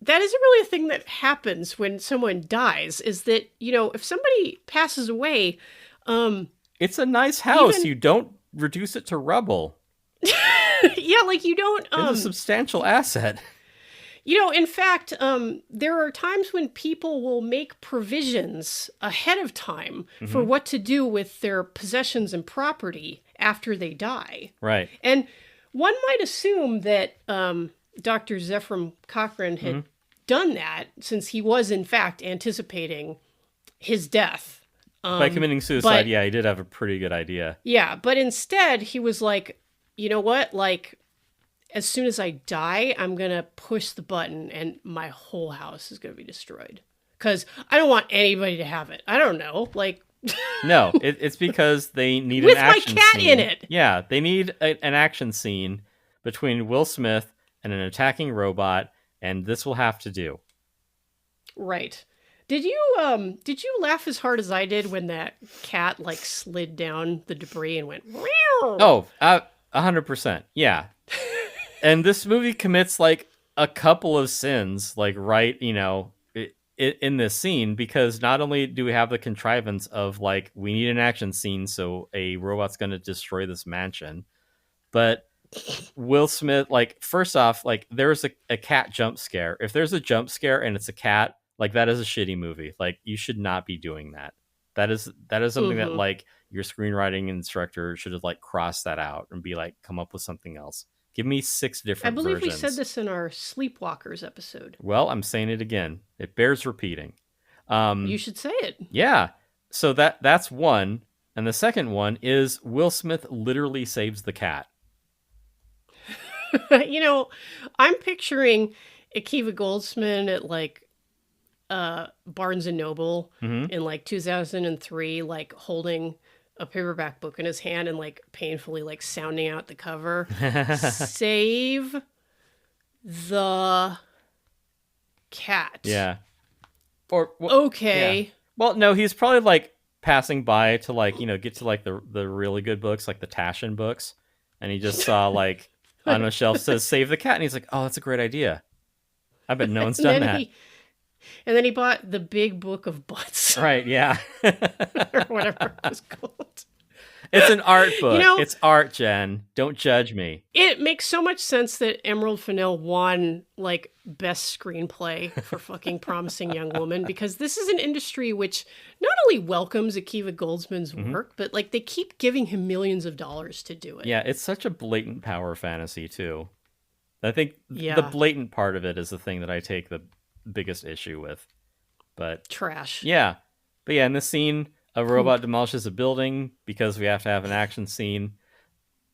that isn't really a thing that happens when someone dies. Is that, if somebody passes away, it's a nice house. You don't reduce it to rubble. Yeah, like you don't. It's a substantial asset. In fact, there are times when people will make provisions ahead of time for what to do with their possessions and property after they die. Right. And one might assume that Dr. Zephram Cochrane had done that, since he was, in fact, anticipating his death. By committing suicide, he did have a pretty good idea. Yeah, but instead, he was like, you know what? Like, as soon as I die, I'm going to push the button and my whole house is going to be destroyed. Because I don't want anybody to have it. I don't know. Like... No, it's because they need with an action my cat scene. in it. Yeah, they need an action scene between Will Smith and an attacking robot, and this will have to do. Right. Did you laugh as hard as I did when that cat like slid down the debris and went? Meow? Oh, 100%. Yeah. And this movie commits like a couple of sins, like in this scene, because not only do we have the contrivance of like, we need an action scene, so a robot's going to destroy this mansion, but Will Smith, like, first off, like, there's a cat jump scare. If there's a jump scare and it's a cat, like, that is a shitty movie. Like, you should not be doing that. That is something that like your screenwriting instructor should have like crossed that out and be like, come up with something else. Give me 6 different versions. I believe we said this in our Sleepwalkers episode. Well, I'm saying it again. It bears repeating. You should say it. Yeah. So that's one. And the second one is Will Smith literally saves the cat. I'm picturing Akiva Goldsman at like Barnes and Noble in like 2003, like holding a paperback book in his hand and like painfully like sounding out the cover. Save the cat. Yeah. Okay. Yeah. Well, no, he's probably like passing by to like, get to like the really good books, like the Taschen books. And he just saw like on a shelf says save the cat. And he's like, oh, that's a great idea. I bet no one's done that. And then he bought the big book of butts. Right, yeah. Or whatever it was called. It's an art book. It's art, Jen. Don't judge me. It makes so much sense that Emerald Fennell won, like, best screenplay for fucking Promising Young Woman, because this is an industry which not only welcomes Akiva Goldsman's work, but, like, they keep giving him millions of dollars to do it. Yeah, it's such a blatant power fantasy, too. I think the blatant part of it is the thing that I take the biggest issue with. But trash. Yeah. But yeah, in this scene, a robot demolishes a building because we have to have an action scene.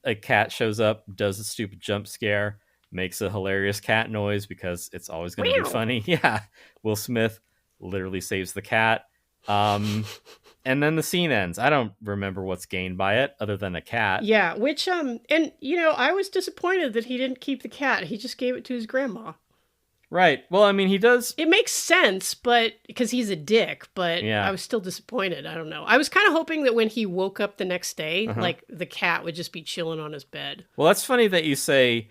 A cat shows up, does a stupid jump scare, makes a hilarious cat noise because it's always going to be funny. Yeah. Will Smith literally saves the cat. And then the scene ends. I don't remember what's gained by it other than a cat. Yeah, which and I was disappointed that he didn't keep the cat. He just gave it to his grandma. Right. Well, I mean, he does. It makes sense, but because he's a dick, but yeah. I was still disappointed. I don't know. I was kind of hoping that when he woke up the next day, like the cat would just be chilling on his bed. Well, that's funny that you say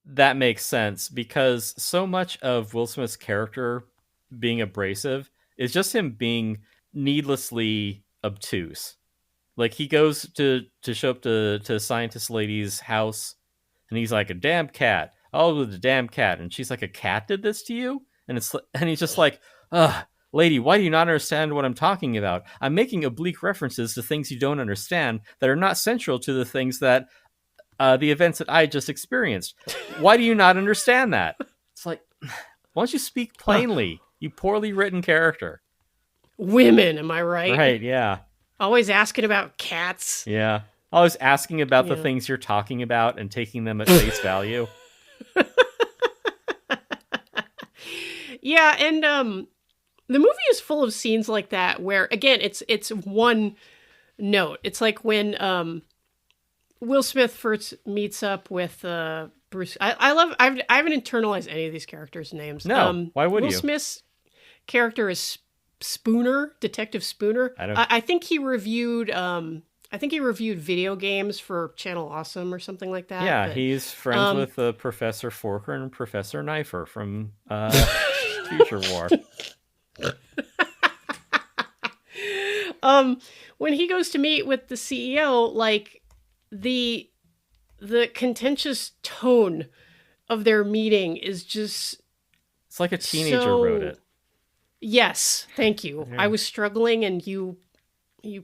that makes sense, because so much of Will Smith's character being abrasive is just him being needlessly obtuse. Like, he goes to show up to scientist lady's house, and he's like, a damn cat. Oh, the damn cat. And she's like, a cat did this to you? And he's just like, ugh, lady, why do you not understand what I'm talking about? I'm making oblique references to things you don't understand that are not central to the things that, the events that I just experienced. Why do you not understand that? It's like, why don't you speak plainly, you poorly written character? Women, am I right? Right, yeah. Always asking about cats. Yeah. Always asking about the things you're talking about and taking them at face value. Yeah, and the movie is full of scenes like that where, again, it's one note. It's like when Will Smith first meets up with Bruce. I haven't internalized any of these characters' names. No, why would you? Will Smith's character is Spooner, Detective Spooner. I think he reviewed. I think he reviewed video games for Channel Awesome or something like that. Yeah, but he's friends with Professor Forker and Professor Knifer from Future War. When he goes to meet with the CEO, like the contentious tone of their meeting is just It's like a teenager wrote it. Yes, thank you. Yeah. I was struggling, and you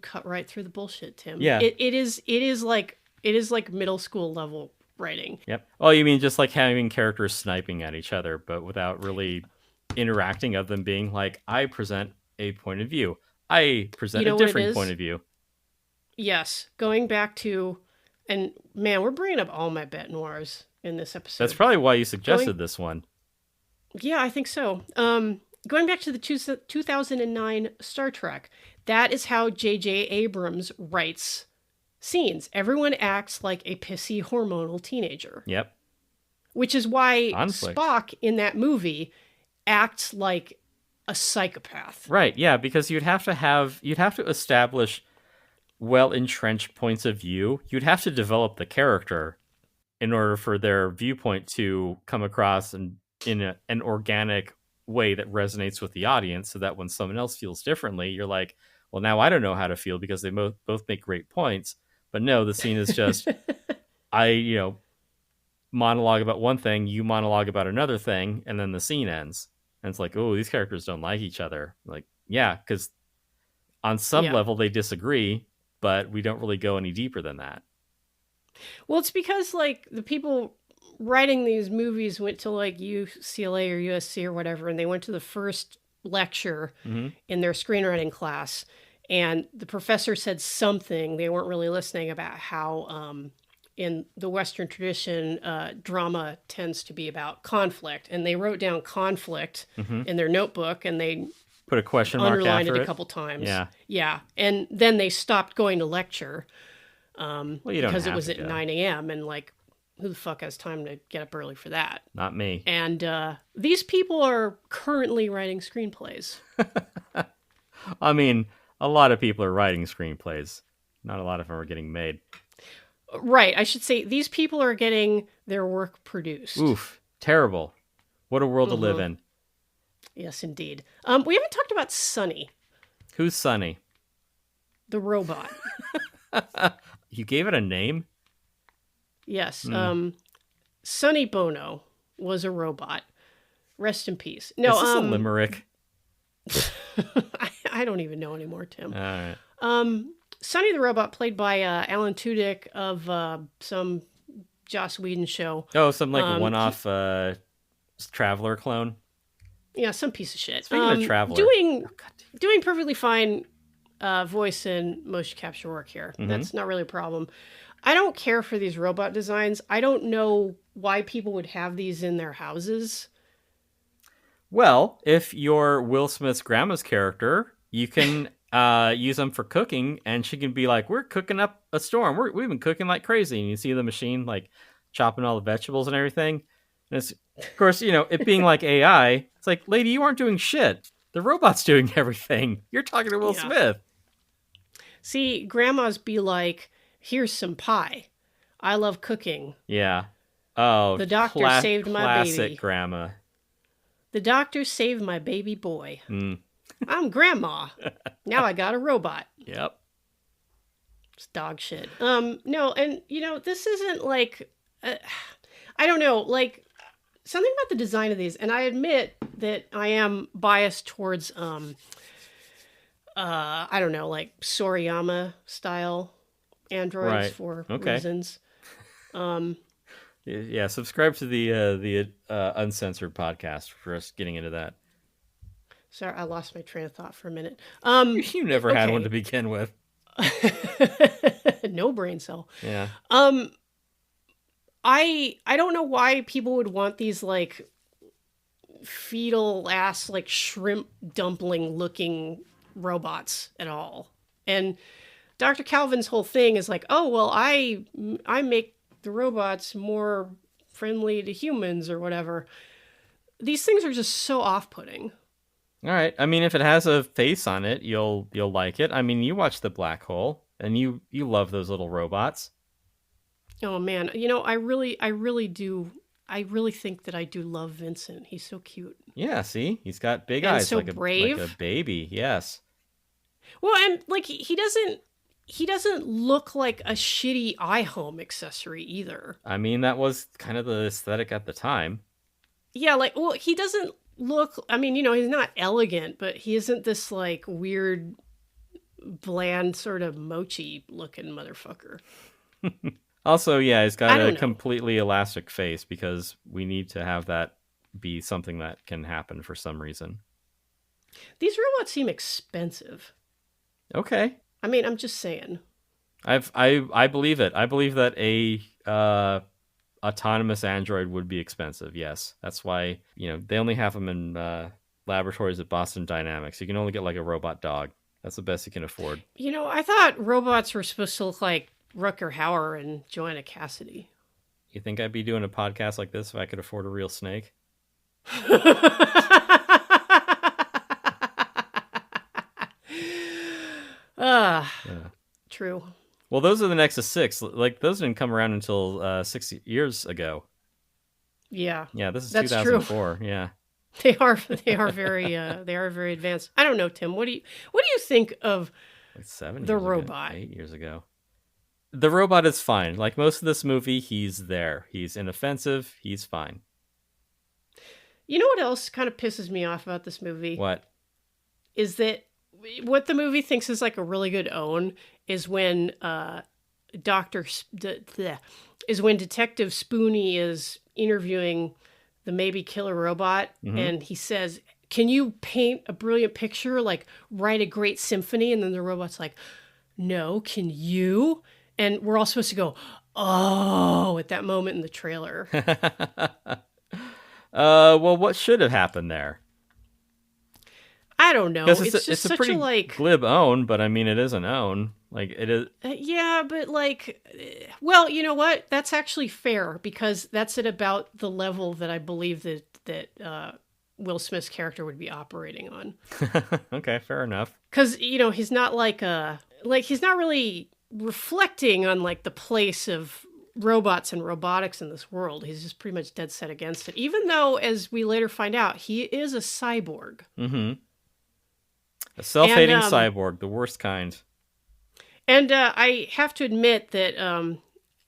cut right through the bullshit, Tim. Yeah. It is like middle school level writing. Yep. Oh, you mean just like having characters sniping at each other, but without really interacting, of them being like, I present a point of view. I present a different point of view. Yes. Going back to, and man, we're bringing up all my bête noirs in this episode. That's probably why you suggested this one. Yeah, I think so. Going back to the 2009 Star Trek, that is how J.J. Abrams writes scenes. Everyone acts like a pissy hormonal teenager. Yep. Which is why Conflict. Spock in that movie acts like a psychopath. Right, yeah, because you'd have to establish well-entrenched points of view. You'd have to develop the character in order for their viewpoint to come across in an organic way that resonates with the audience, so that when someone else feels differently, you're like, well, now I don't know how to feel because they both make great points. But no, the scene is just, I monologue about one thing, you monologue about another thing, and then the scene ends. And it's like, oh, these characters don't like each other. Like, yeah, because on some level they disagree, but we don't really go any deeper than that. Well, it's because like the people writing these movies went to like UCLA or USC or whatever, and they went to the first lecture in their screenwriting class, and the professor said something, they weren't really listening, about how in the Western tradition, drama tends to be about conflict, and they wrote down conflict in their notebook, and they put a question mark underlined after it a couple times. Yeah, and then they stopped going to lecture because it was at 9 a.m. and like, who the fuck has time to get up early for that? Not me. And these people are currently writing screenplays. I mean, a lot of people are writing screenplays. Not a lot of them are getting made. Right. I should say these people are getting their work produced. Oof. Terrible. What a world to live in. Yes, indeed. We haven't talked about Sonny. Who's Sonny? The robot. You gave it a name? Yes. Sonny Bono was a robot. Rest in peace. No, is this a limerick? I don't even know anymore, Tim. All right. Sonny the robot, played by Alan Tudyk of some Joss Whedon show. Oh, some like one-off Traveler clone. Yeah, some piece of shit. Speaking of Traveler, doing perfectly fine voice and motion capture work here. That's not really a problem. I don't care for these robot designs. I don't know why people would have these in their houses. Well, if you're Will Smith's grandma's character, you can use them for cooking, and she can be like, we're cooking up a storm. We've been cooking like crazy. And you see the machine like chopping all the vegetables and everything. And it's, of course, it being like AI, it's like, lady, you aren't doing shit. The robot's doing everything. You're talking to Will Smith. See, grandmas be like, here's some pie. I love cooking. Yeah. Oh, the doctor saved my baby. Classic grandma. The doctor saved my baby boy. I'm grandma. Now I got a robot. Yep. It's dog shit. No, and this isn't like, I don't know, like something about the design of these, and I admit that I am biased towards, I don't know, like Soriyama style androids for reasons. Yeah, subscribe to the uncensored podcast for us getting into that. Sorry, I lost my train of thought for a minute. You never had one to begin with. No brain cell. Yeah. I don't know why people would want these like fetal ass like shrimp dumpling looking robots at all. And Dr. Calvin's whole thing is like, oh well, I make the robots more friendly to humans or whatever. These things are just so off-putting. All right. I mean, if it has a face on it, you'll like it. I mean, you watch The Black Hole, and you love those little robots. Oh man, I really do. I really think that I do love Vincent. He's so cute. Yeah, see, he's got big and eyes, so brave, like a baby. Yes. Well, and like he doesn't look like a shitty iHome accessory either. I mean, that was kind of the aesthetic at the time. Yeah, like, well, he doesn't look. I mean, he's not elegant, but he isn't this like weird, bland sort of mochi looking motherfucker. Also, yeah, he's got a I don't know. completely elastic face because we need to have that be something that can happen for some reason. These robots seem expensive. Okay. I mean, I'm just saying. I believe it. I believe that a autonomous android would be expensive. Yes, that's why they only have them in laboratories at Boston Dynamics. You can only get like a robot dog. That's the best you can afford. I thought robots were supposed to look like Rutger Hauer and Joanna Cassidy. You think I'd be doing a podcast like this if I could afford a real snake? Yeah. True. Well, those are the Nexus 6. Like, those didn't come around until 6 years ago. Yeah. Yeah, this is That's 2004. True. Yeah. They are very advanced. I don't know, Tim. What do you think of Like 7 the years robot? Ago, 8 years ago. The robot is fine. Like most of this movie, he's there. He's inoffensive. He's fine. You know what else kind of pisses me off about this movie? What? Is that what the movie thinks is like a really good own is when is when Detective Spoonie is interviewing the maybe killer robot, and he says, "Can you paint a brilliant picture? Like write a great symphony?" And then the robot's like, "No, can you?" And we're all supposed to go, "Oh," at that moment in the trailer. Well, what should have happened there? I don't know. It's just it's a such pretty a like glib own, but I mean, it is an own. Like it is. Yeah, but like, well, you know what? That's actually fair because that's at about the level that I believe that Will Smith's character would be operating on. Okay, fair enough. Because he's not he's not really reflecting on like the place of robots and robotics in this world. He's just pretty much dead set against it. Even though, as we later find out, he is a cyborg. Mm-hmm. A self-hating cyborg, the worst kind. And I have to admit that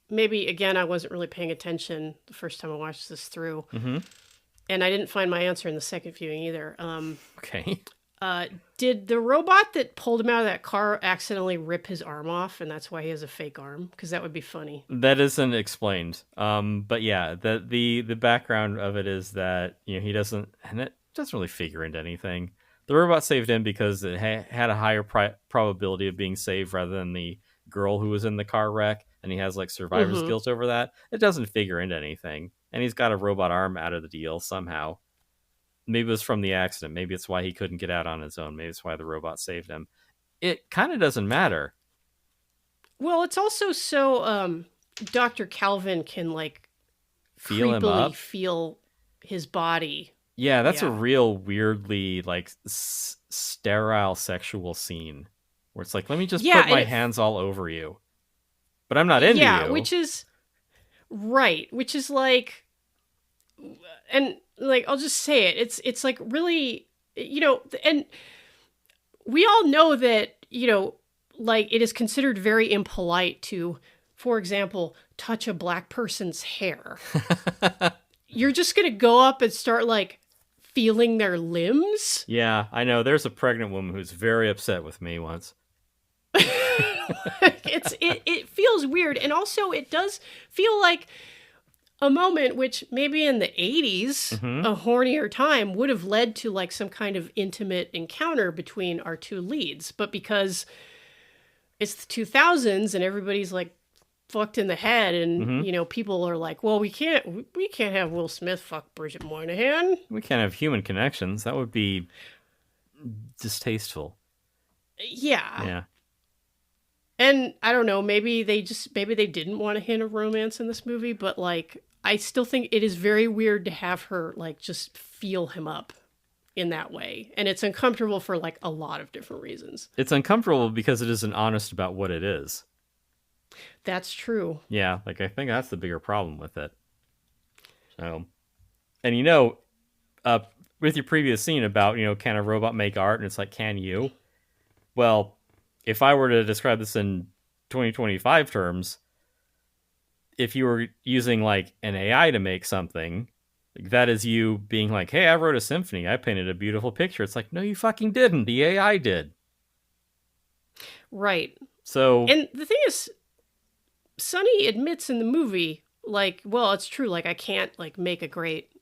maybe, again, I wasn't really paying attention the first time I watched this through. Mm-hmm. And I didn't find my answer in the second viewing either. Okay. Did the robot that pulled him out of that car accidentally rip his arm off, and that's why he has a fake arm? Because that would be funny. That isn't explained. But yeah, the background of it is that he doesn't, and it doesn't really figure into anything. The robot saved him because it had a higher probability of being saved rather than the girl who was in the car wreck, and he has like survivor's guilt over that. It doesn't figure into anything, and he's got a robot arm out of the deal somehow. Maybe it was from the accident. Maybe it's why he couldn't get out on his own. Maybe it's why the robot saved him. It kind of doesn't matter. Well, it's also so Dr. Calvin can like feel him up, feel his body. Yeah, that's a real weirdly like sterile sexual scene where it's like, let me just put my hands all over you, but I'm not into you. Yeah, which is like, and like I'll just say it. It's like really, and we all know that like it is considered very impolite to, for example, touch a black person's hair. You're just gonna go up and start like feeling their limbs? Yeah, I know. There's a pregnant woman who's very upset with me once. It feels weird, and also it does feel like a moment which maybe in the 80s, a hornier time, would have led to like some kind of intimate encounter between our two leads. But because it's the 2000s and everybody's like fucked in the head, and people are like, well, we can't have Will Smith fuck Bridget Moynihan. We can't have human connections. That would be distasteful. Yeah. And I don't know, maybe they didn't want a hint of romance in this movie, but like I still think it is very weird to have her like just feel him up in that way. And it's uncomfortable for like a lot of different reasons. It's uncomfortable because it isn't honest about what it is. That's true. Yeah, like I think that's the bigger problem with it. So, and with your previous scene about, can a robot make art? And it's like, can you? Well, if I were to describe this in 2025 terms, if you were using like an AI to make something, That is you being like, hey, I wrote a symphony. I painted a beautiful picture. It's like, no, you fucking didn't. The AI did. Right. So, and the thing is, Sonny admits in the movie, like, well, it's true, like, I can't, like, make a great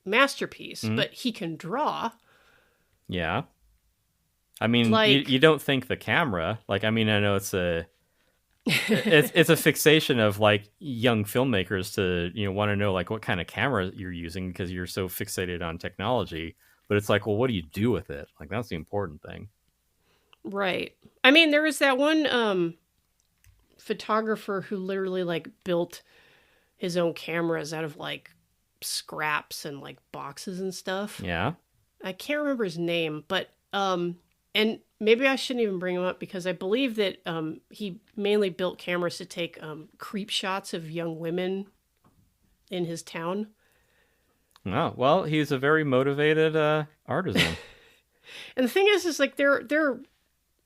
masterpiece, but he can draw. Yeah. I mean, like, you don't think the camera, like, I mean, I know it's a fixation of like young filmmakers to, want to know like what kind of camera you're using because you're so fixated on technology, but it's like, well, what do you do with it? Like, that's the important thing. Right. I mean, there was that one photographer who literally like built his own cameras out of like scraps and like boxes and stuff. Yeah. I can't remember his name, but and maybe I shouldn't even bring him up because I believe that he mainly built cameras to take creep shots of young women in his town. Oh, well, he's a very motivated artisan. And the thing is like they're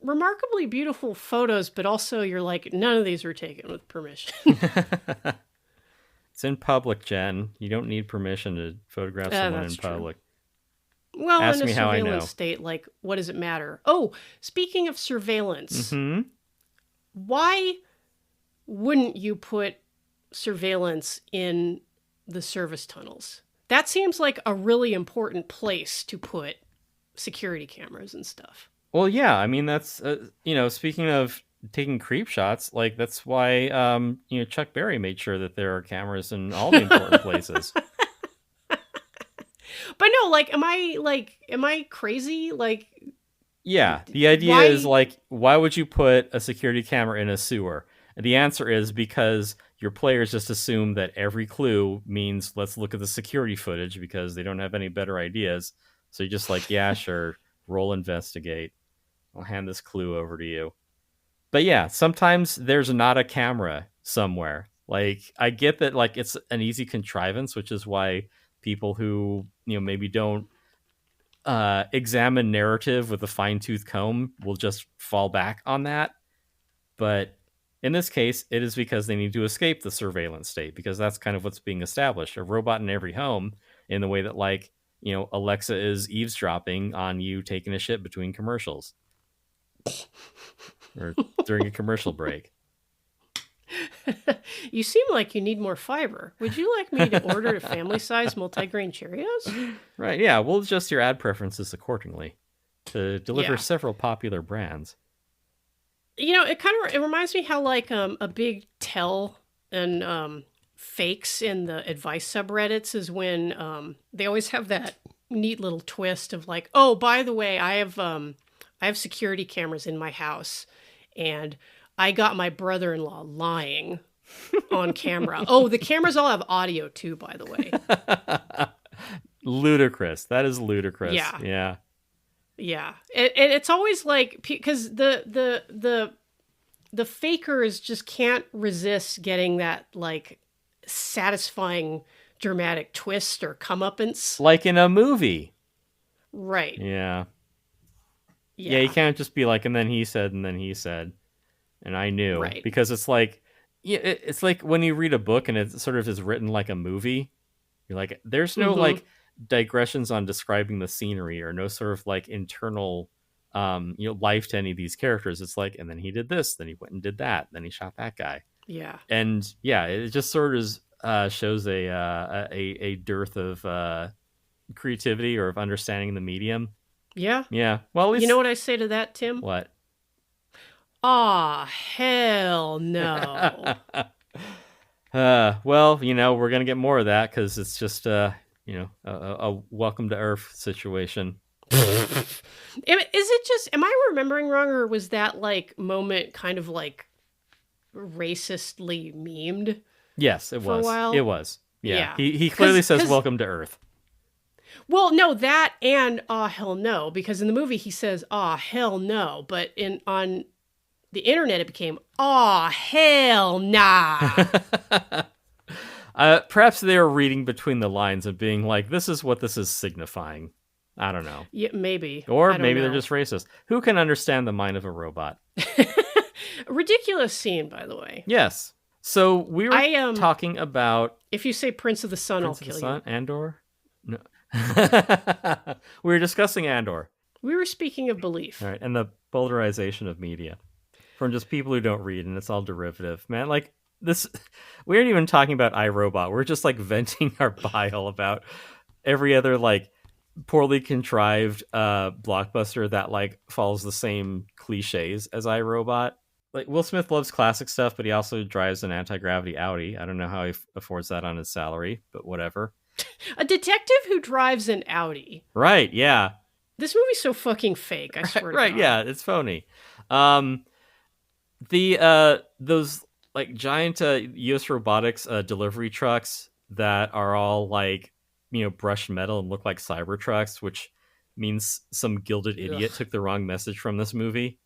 remarkably beautiful photos, but also you're like, none of these were taken with permission. It's in public, Jen. You don't need permission to photograph someone in public. True. Well, Ask in me a how I know. surveillance state, like, what does it matter? Oh, speaking of surveillance, why wouldn't you put surveillance in the service tunnels? That seems like a really important place to put security cameras and stuff. Well, yeah, I mean, that's, speaking of taking creep shots, like, that's why, Chuck Berry made sure that there are cameras in all the important places. But no, like, am I crazy? Like, yeah, the idea is like, why would you put a security camera in a sewer? And the answer is because your players just assume that every clue means let's look at the security footage because they don't have any better ideas. So you're just like, yeah, sure, roll investigate. I'll hand this clue over to you. But yeah, sometimes there's not a camera somewhere. Like, I get that, like, it's an easy contrivance, which is why people who, maybe don't examine narrative with a fine-tooth comb will just fall back on that. But in this case, it is because they need to escape the surveillance state, because that's kind of what's being established. A robot in every home, in the way that, like, Alexa is eavesdropping on you taking a shit between commercials or during a commercial break. You seem like you need more fiber. Would you like me to order a family-size multigrain Cheerios? Right, yeah, we'll adjust your ad preferences accordingly to deliver several popular brands. It reminds me how like a big tell and fakes in the advice subreddits is when they always have that neat little twist of like, oh, by the way, I have security cameras in my house, and I got my brother-in-law lying on camera. Oh, the cameras all have audio too, by the way. Ludicrous. That is ludicrous. Yeah. Yeah. And it's always like, because the fakers just can't resist getting that like satisfying dramatic twist or comeuppance. Like in a movie. Right. Yeah. Yeah, you can't just be like, and then he said, and I knew. Right. Because it's like, it's like when you read a book and it sort of is written like a movie. You're like, there's no like digressions on describing the scenery or no sort of like internal life to any of these characters. It's like, and then he did this, then he went and did that, then he shot that guy. Yeah. And yeah, it just sort of shows a dearth of creativity or of understanding the medium. Yeah. Yeah. Well, at least... You know what I say to that, Tim? What? Aw, hell no. Well, we're going to get more of that because it's just, a welcome to Earth situation. Is it just, am I remembering wrong, or was that like moment kind of like racistly memed? Yes, it was. A while? It was. Yeah. He clearly says welcome to Earth. Well, no, that and hell no, because in the movie he says hell no, but on the internet it became hell nah. Perhaps they were reading between the lines and being like, this is what this is signifying. I don't know. Yeah, maybe. Or maybe they're just racist. Who can understand the mind of a robot? A ridiculous scene, by the way. Yes. So we were talking about... If you say Prince of the Sun, I'll kill you. Andor? No. We were discussing Andor. We were speaking of belief. All right, and the polarization of media from just people who don't read, and it's all derivative. Man, like this, we aren't even talking about iRobot. We're just like venting our bile about every other like poorly contrived blockbuster that like follows the same cliches as iRobot. Like Will Smith loves classic stuff, but he also drives an anti-gravity Audi. I don't know how he affords that on his salary, but whatever. A detective who drives an Audi. Right, yeah. This movie's so fucking fake, I swear Right, to God. yeah, it's phony. Those like giant US robotics delivery trucks that are all like, brushed metal and look like cyber trucks, which means some gilded idiot took the wrong message from this movie.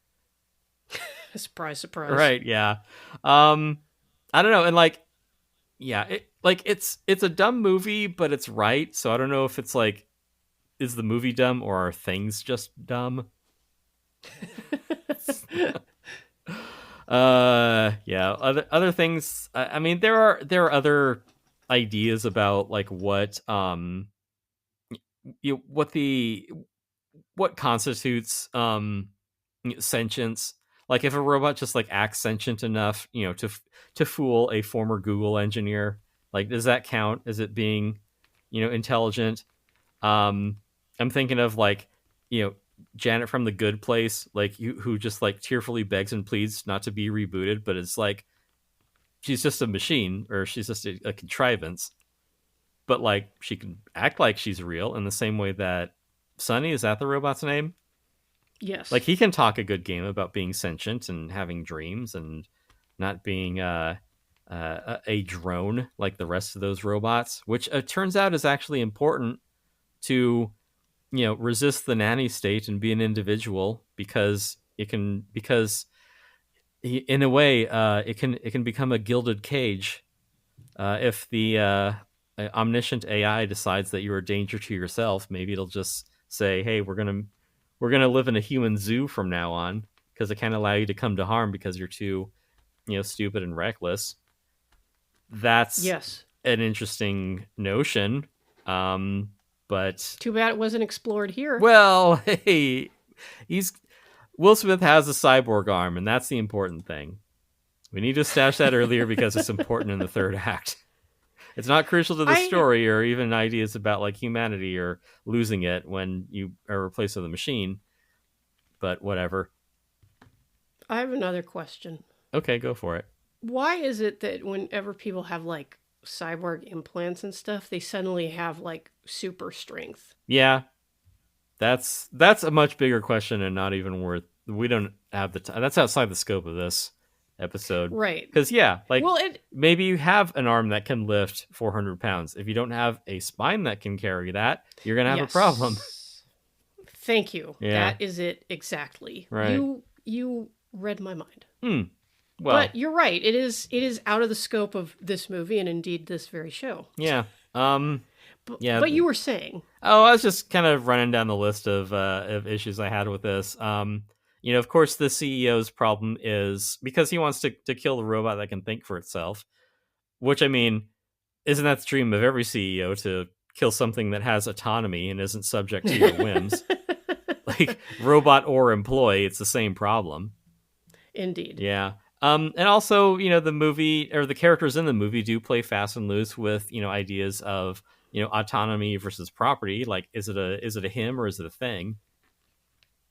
Surprise, surprise. Right, yeah. I don't know, and like, yeah, it's a dumb movie, but it's right. So I don't know if it's like, is the movie dumb or are things just dumb? Yeah. Other things. I mean, there are other ideas about like what what constitutes sentience. Like if a robot just like acts sentient enough, to fool a former Google engineer, like does that count as it being, intelligent? I'm thinking of like, Janet from The Good Place, like who just like tearfully begs and pleads not to be rebooted, but it's like she's just a machine or she's just a contrivance. But like she can act like she's real in the same way that Sonny, is that the robot's name? Yes. Like he can talk a good game about being sentient and having dreams and not being a drone like the rest of those robots, which turns out is actually important to resist the nanny state and be an individual because in a way it can become a gilded cage if the omniscient AI decides that you're a danger to yourself. Maybe it'll just say, hey, we're gonna live in a human zoo from now on because it can't allow you to come to harm because you're too stupid and reckless. That's an interesting notion. But too bad it wasn't explored here. Well, hey, Will Smith has a cyborg arm, and that's the important thing. We need to stash that earlier because it's important in the third act. It's not crucial to the story or even ideas about like humanity or losing it when you are replaced with a machine. But whatever. I have another question. Okay, go for it. Why is it that whenever people have like cyborg implants and stuff, they suddenly have like super strength? Yeah, that's a much bigger question and not even worth. We don't have the time. That's outside the scope of this episode, right? Because maybe you have an arm that can lift 400 pounds. If you don't have a spine that can carry that, you're gonna have a problem. Thank you. Yeah. That is it exactly. Right. You read my mind. Well, but you're right. It is out of the scope of this movie and indeed this very show. Yeah. But you were saying. Oh, I was just kind of running down the list of issues I had with this. Of course, the CEO's problem is because he wants to kill the robot that can think for itself. Which, I mean, isn't that the dream of every CEO, to kill something that has autonomy and isn't subject to your whims? Like robot or employee, it's the same problem. Indeed. Yeah. And also, the movie or the characters in the movie do play fast and loose with, ideas of, autonomy versus property. Like, is it a him or is it a thing?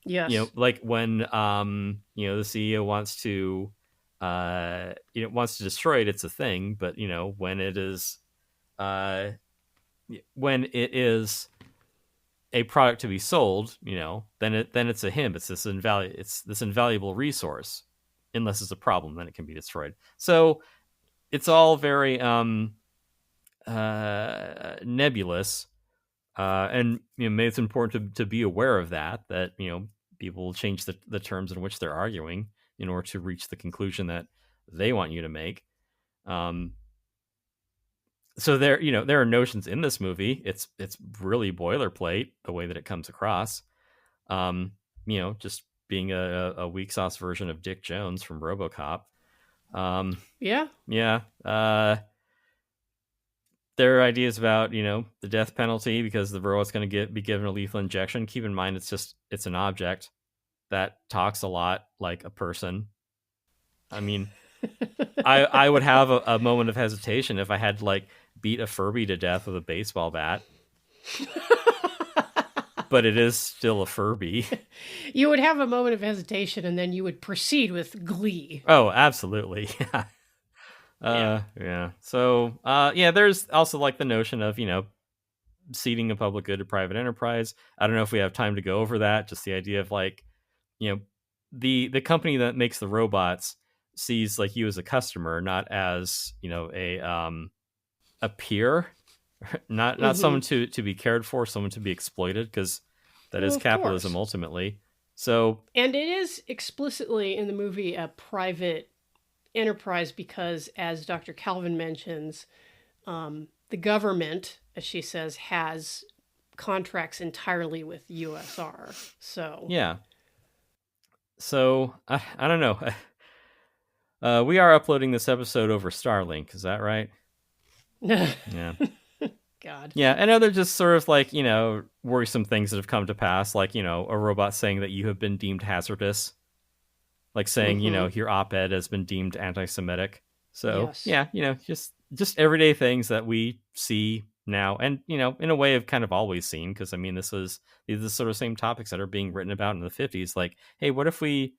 Yes. Like when, the CEO wants to destroy it, it's a thing. But, when it is a product to be sold, then it's a him. It's this invaluable resource. Unless it's a problem, then it can be destroyed. So it's all very nebulous, and maybe it's important to be aware of that people will change the terms in which they're arguing in order to reach the conclusion that they want you to make. So there are notions in this movie. It's really boilerplate the way that it comes across. Just being a weak sauce version of Dick Jones from RoboCop. Yeah. Yeah. their ideas about, the death penalty because the robot's going to be given a lethal injection. Keep in mind, it's an object that talks a lot like a person. I mean, I would have a moment of hesitation if I had to like beat a Furby to death with a baseball bat. But it is still a Furby. You would have a moment of hesitation, and then you would proceed with glee. Oh, absolutely. Yeah. So, there's also like the notion of, ceding a public good to private enterprise. I don't know if we have time to go over that. Just the idea of like, the company that makes the robots sees like you as a customer, not as, a peer, not someone to be cared for, someone to be exploited, because that is capitalism ultimately. So, and it is explicitly in the movie a private enterprise because, as Dr. Calvin mentions, the government, as she says, has contracts entirely with USR. So yeah. So I don't know. We are uploading this episode over Starlink. Is that right? Yeah. God. Yeah, and other just sort of like, worrisome things that have come to pass, like, a robot saying that you have been deemed hazardous. Like saying, your op-ed has been deemed anti-Semitic. So, yes. Yeah, just everyday things that we see now. And, in a way have kind of always seen. Because, I mean, these are the sort of same topics that are being written about in the 50s. Like, hey, what if we,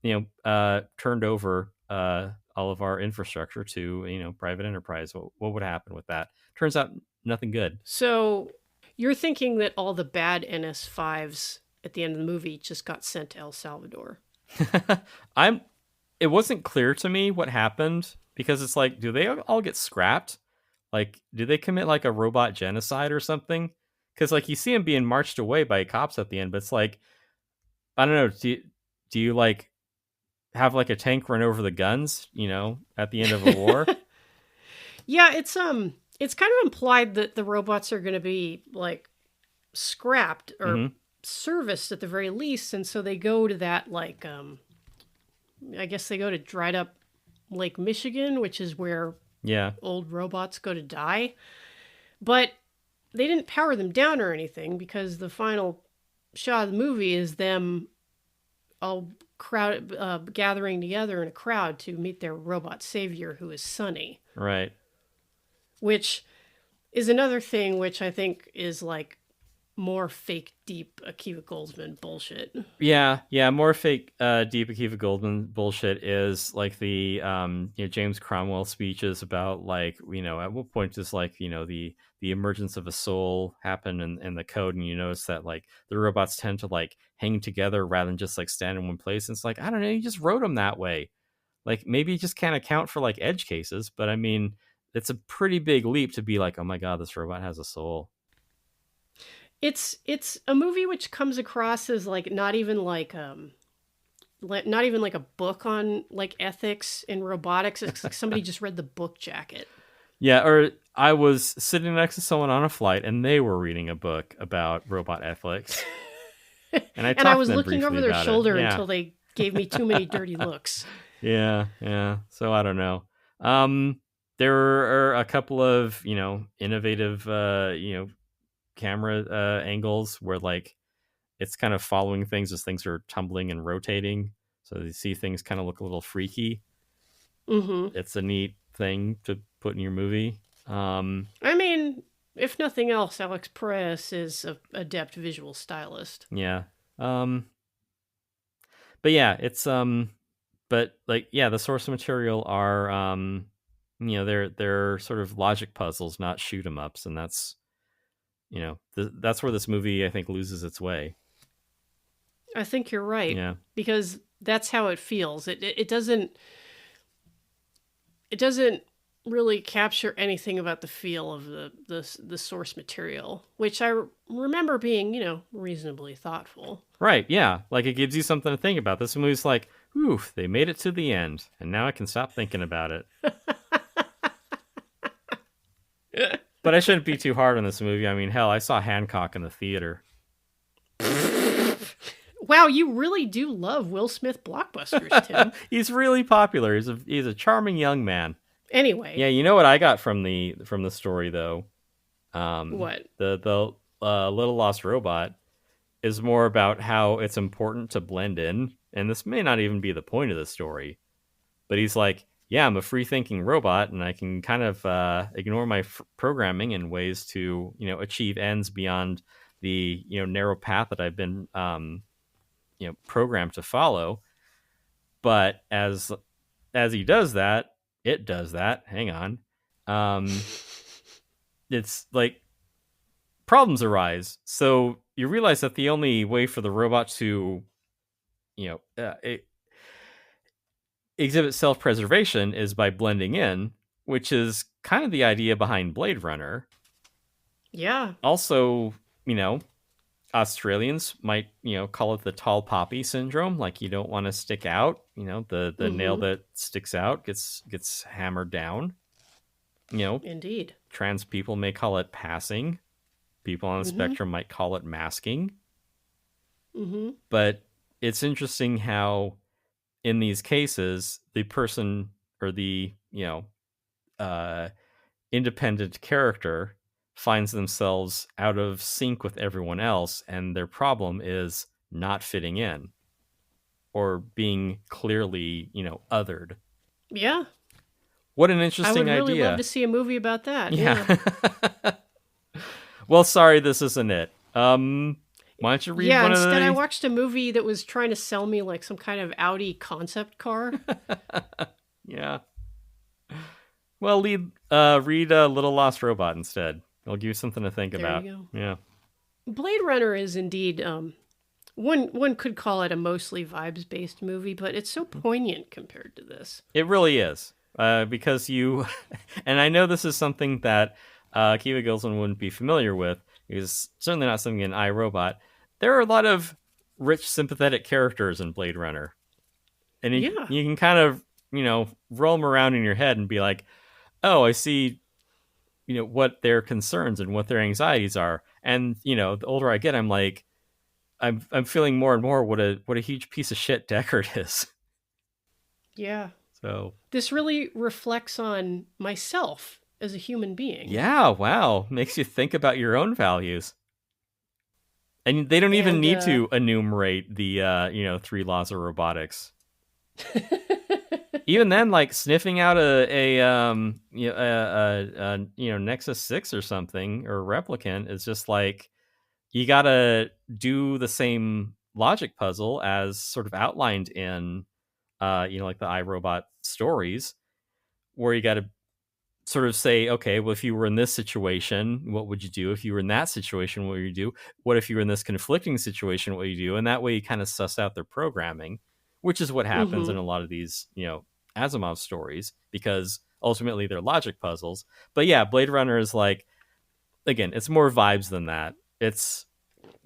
turned over all of our infrastructure to, private enterprise? What would happen with that? Turns out nothing good. So you're thinking that all the bad NS5s at the end of the movie just got sent to El Salvador. It wasn't clear to me what happened, because it's like, do they all get scrapped? Like, do they commit like a robot genocide or something? Because like you see them being marched away by cops at the end, but it's like, I don't know. Do you like have like a tank run over the guns, at the end of a war? Yeah, it's kind of implied that the robots are going to be like scrapped or serviced at the very least, and so they go to that like I guess they go to dried up Lake Michigan, which is where old robots go to die. But they didn't power them down or anything, because the final shot of the movie is them all gathering together in a crowd to meet their robot savior, who is Sonny. Right. Which is another thing which I think is like more fake deep Akiva Goldsman bullshit. Yeah, more fake deep Akiva Goldsman bullshit is like the James Cromwell speeches about like, at what point does like, the emergence of a soul happen in the code, and you notice that like the robots tend to like hang together rather than just like stand in one place. And it's like, I don't know, you just wrote them that way. Like maybe you just can't account for like edge cases, but I mean, it's a pretty big leap to be like, oh my God, this robot has a soul. It's a movie which comes across as like not even like a book on like ethics in robotics. It's like somebody just read the book jacket. Yeah, or I was sitting next to someone on a flight and they were reading a book about robot ethics. And I was looking over their shoulder until they gave me too many dirty looks. Yeah. So I don't know. There are a couple of, innovative, camera angles where like it's kind of following things as things are tumbling and rotating. So you see things kind of look a little freaky. Mm-hmm. It's a neat thing to put in your movie. I mean, if nothing else, Alex Perez is an adept visual stylist. Yeah. But yeah, it's but like, yeah, the source material are they're sort of logic puzzles, not shoot 'em ups, and that's that's where this movie I think loses its way. I think you're right. Yeah, because that's how it feels. It doesn't really capture anything about the feel of the source material, which I remember being reasonably thoughtful. Right. Yeah, like it gives you something to think about. This movie's like, oof, they made it to the end, and now I can stop thinking about it. But I shouldn't be too hard on this movie. I mean, hell, I saw Hancock in the theater. Wow, you really do love Will Smith blockbusters, Tim. He's really popular. He's a charming young man. Anyway. Yeah, you know what I got from the story though? What? The Little Lost Robot is more about how it's important to blend in, and this may not even be the point of the story. But he's like, yeah, I'm a free thinking robot, and I can kind of ignore my programming in ways to achieve ends beyond the narrow path that I've been programmed to follow. But as he does that, it does that. Hang on, it's like problems arise. So you realize that the only way for the robot to exhibit self-preservation is by blending in, which is kind of the idea behind Blade Runner. Yeah. Also, Australians might, call it the tall poppy syndrome. Like you don't want to stick out. The nail that sticks out gets hammered down. Indeed. Trans people may call it passing. People on the spectrum might call it masking. But it's interesting how in these cases, the person or the, independent character finds themselves out of sync with everyone else, and their problem is not fitting in or being clearly, othered. Yeah. What an interesting idea. I would really love to see a movie about that. Yeah. Well, sorry, this isn't it. Why don't you read one of the... instead I watched a movie that was trying to sell me like some kind of Audi concept car. Yeah. Well, read Little Lost Robot instead. It'll give you something to think about. There you go. Yeah. Blade Runner is indeed, one could call it a mostly vibes-based movie, but it's so poignant compared to this. It really is. Because you... and I know this is something that Kiva Gilson wouldn't be familiar with. It's certainly not something in iRobot. There are a lot of rich, sympathetic characters in Blade Runner. And you can kind of, roll them around in your head and be like, oh, I see, what their concerns and what their anxieties are. And, the older I get, I'm like, I'm feeling more and more what a huge piece of shit Deckard is. Yeah. So this really reflects on myself as a human being. Yeah, wow. Makes you think about your own values. And they don't even need to enumerate the 3 laws of robotics. Even then, like sniffing out a Nexus 6 or something or a replicant is just like you gotta do the same logic puzzle as sort of outlined in like the iRobot stories, where you gotta sort of say, okay, well, if you were in this situation, what would you do? If you were in that situation, what would you do? What if you were in this conflicting situation, what would you do? And that way you kind of suss out their programming, which is what happens in a lot of these, Asimov stories, because ultimately they're logic puzzles. But yeah, Blade Runner is like, again, it's more vibes than that.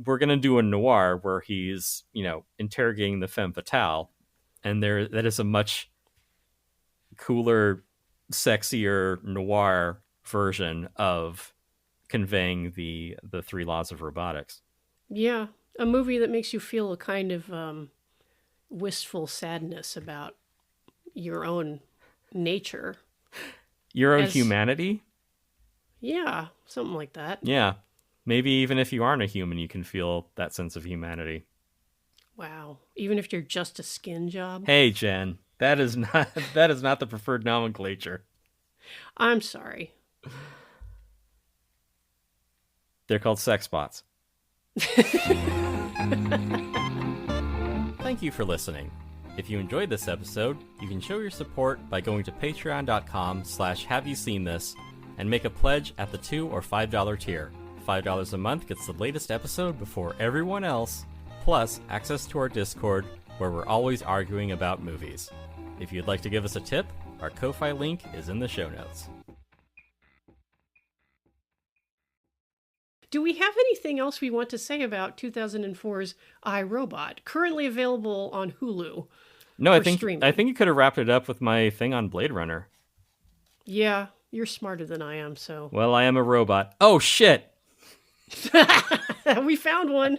We're going to do a noir where he's, interrogating the femme fatale. And that is a much cooler, sexier noir version of conveying the 3 laws of robotics. Yeah, a movie that makes you feel a kind of wistful sadness about your own nature. Your own humanity? Yeah, something like that. Yeah. Maybe even if you aren't a human, you can feel that sense of humanity. Wow. Even if you're just a skin job? Hey, Jen. That is not the preferred nomenclature. I'm sorry. They're called sex bots. Thank you for listening. If you enjoyed this episode, you can show your support by going to patreon.com/haveyouseenthis and make a pledge at the $2 or $5 tier. $5 a month gets the latest episode before everyone else, plus access to our Discord where we're always arguing about movies. If you'd like to give us a tip, our Ko-Fi link is in the show notes. Do we have anything else we want to say about 2004's iRobot, currently available on Hulu? No, I think you could have wrapped it up with my thing on Blade Runner. Yeah, you're smarter than I am, so. Well, I am a robot. Oh, shit! We found one!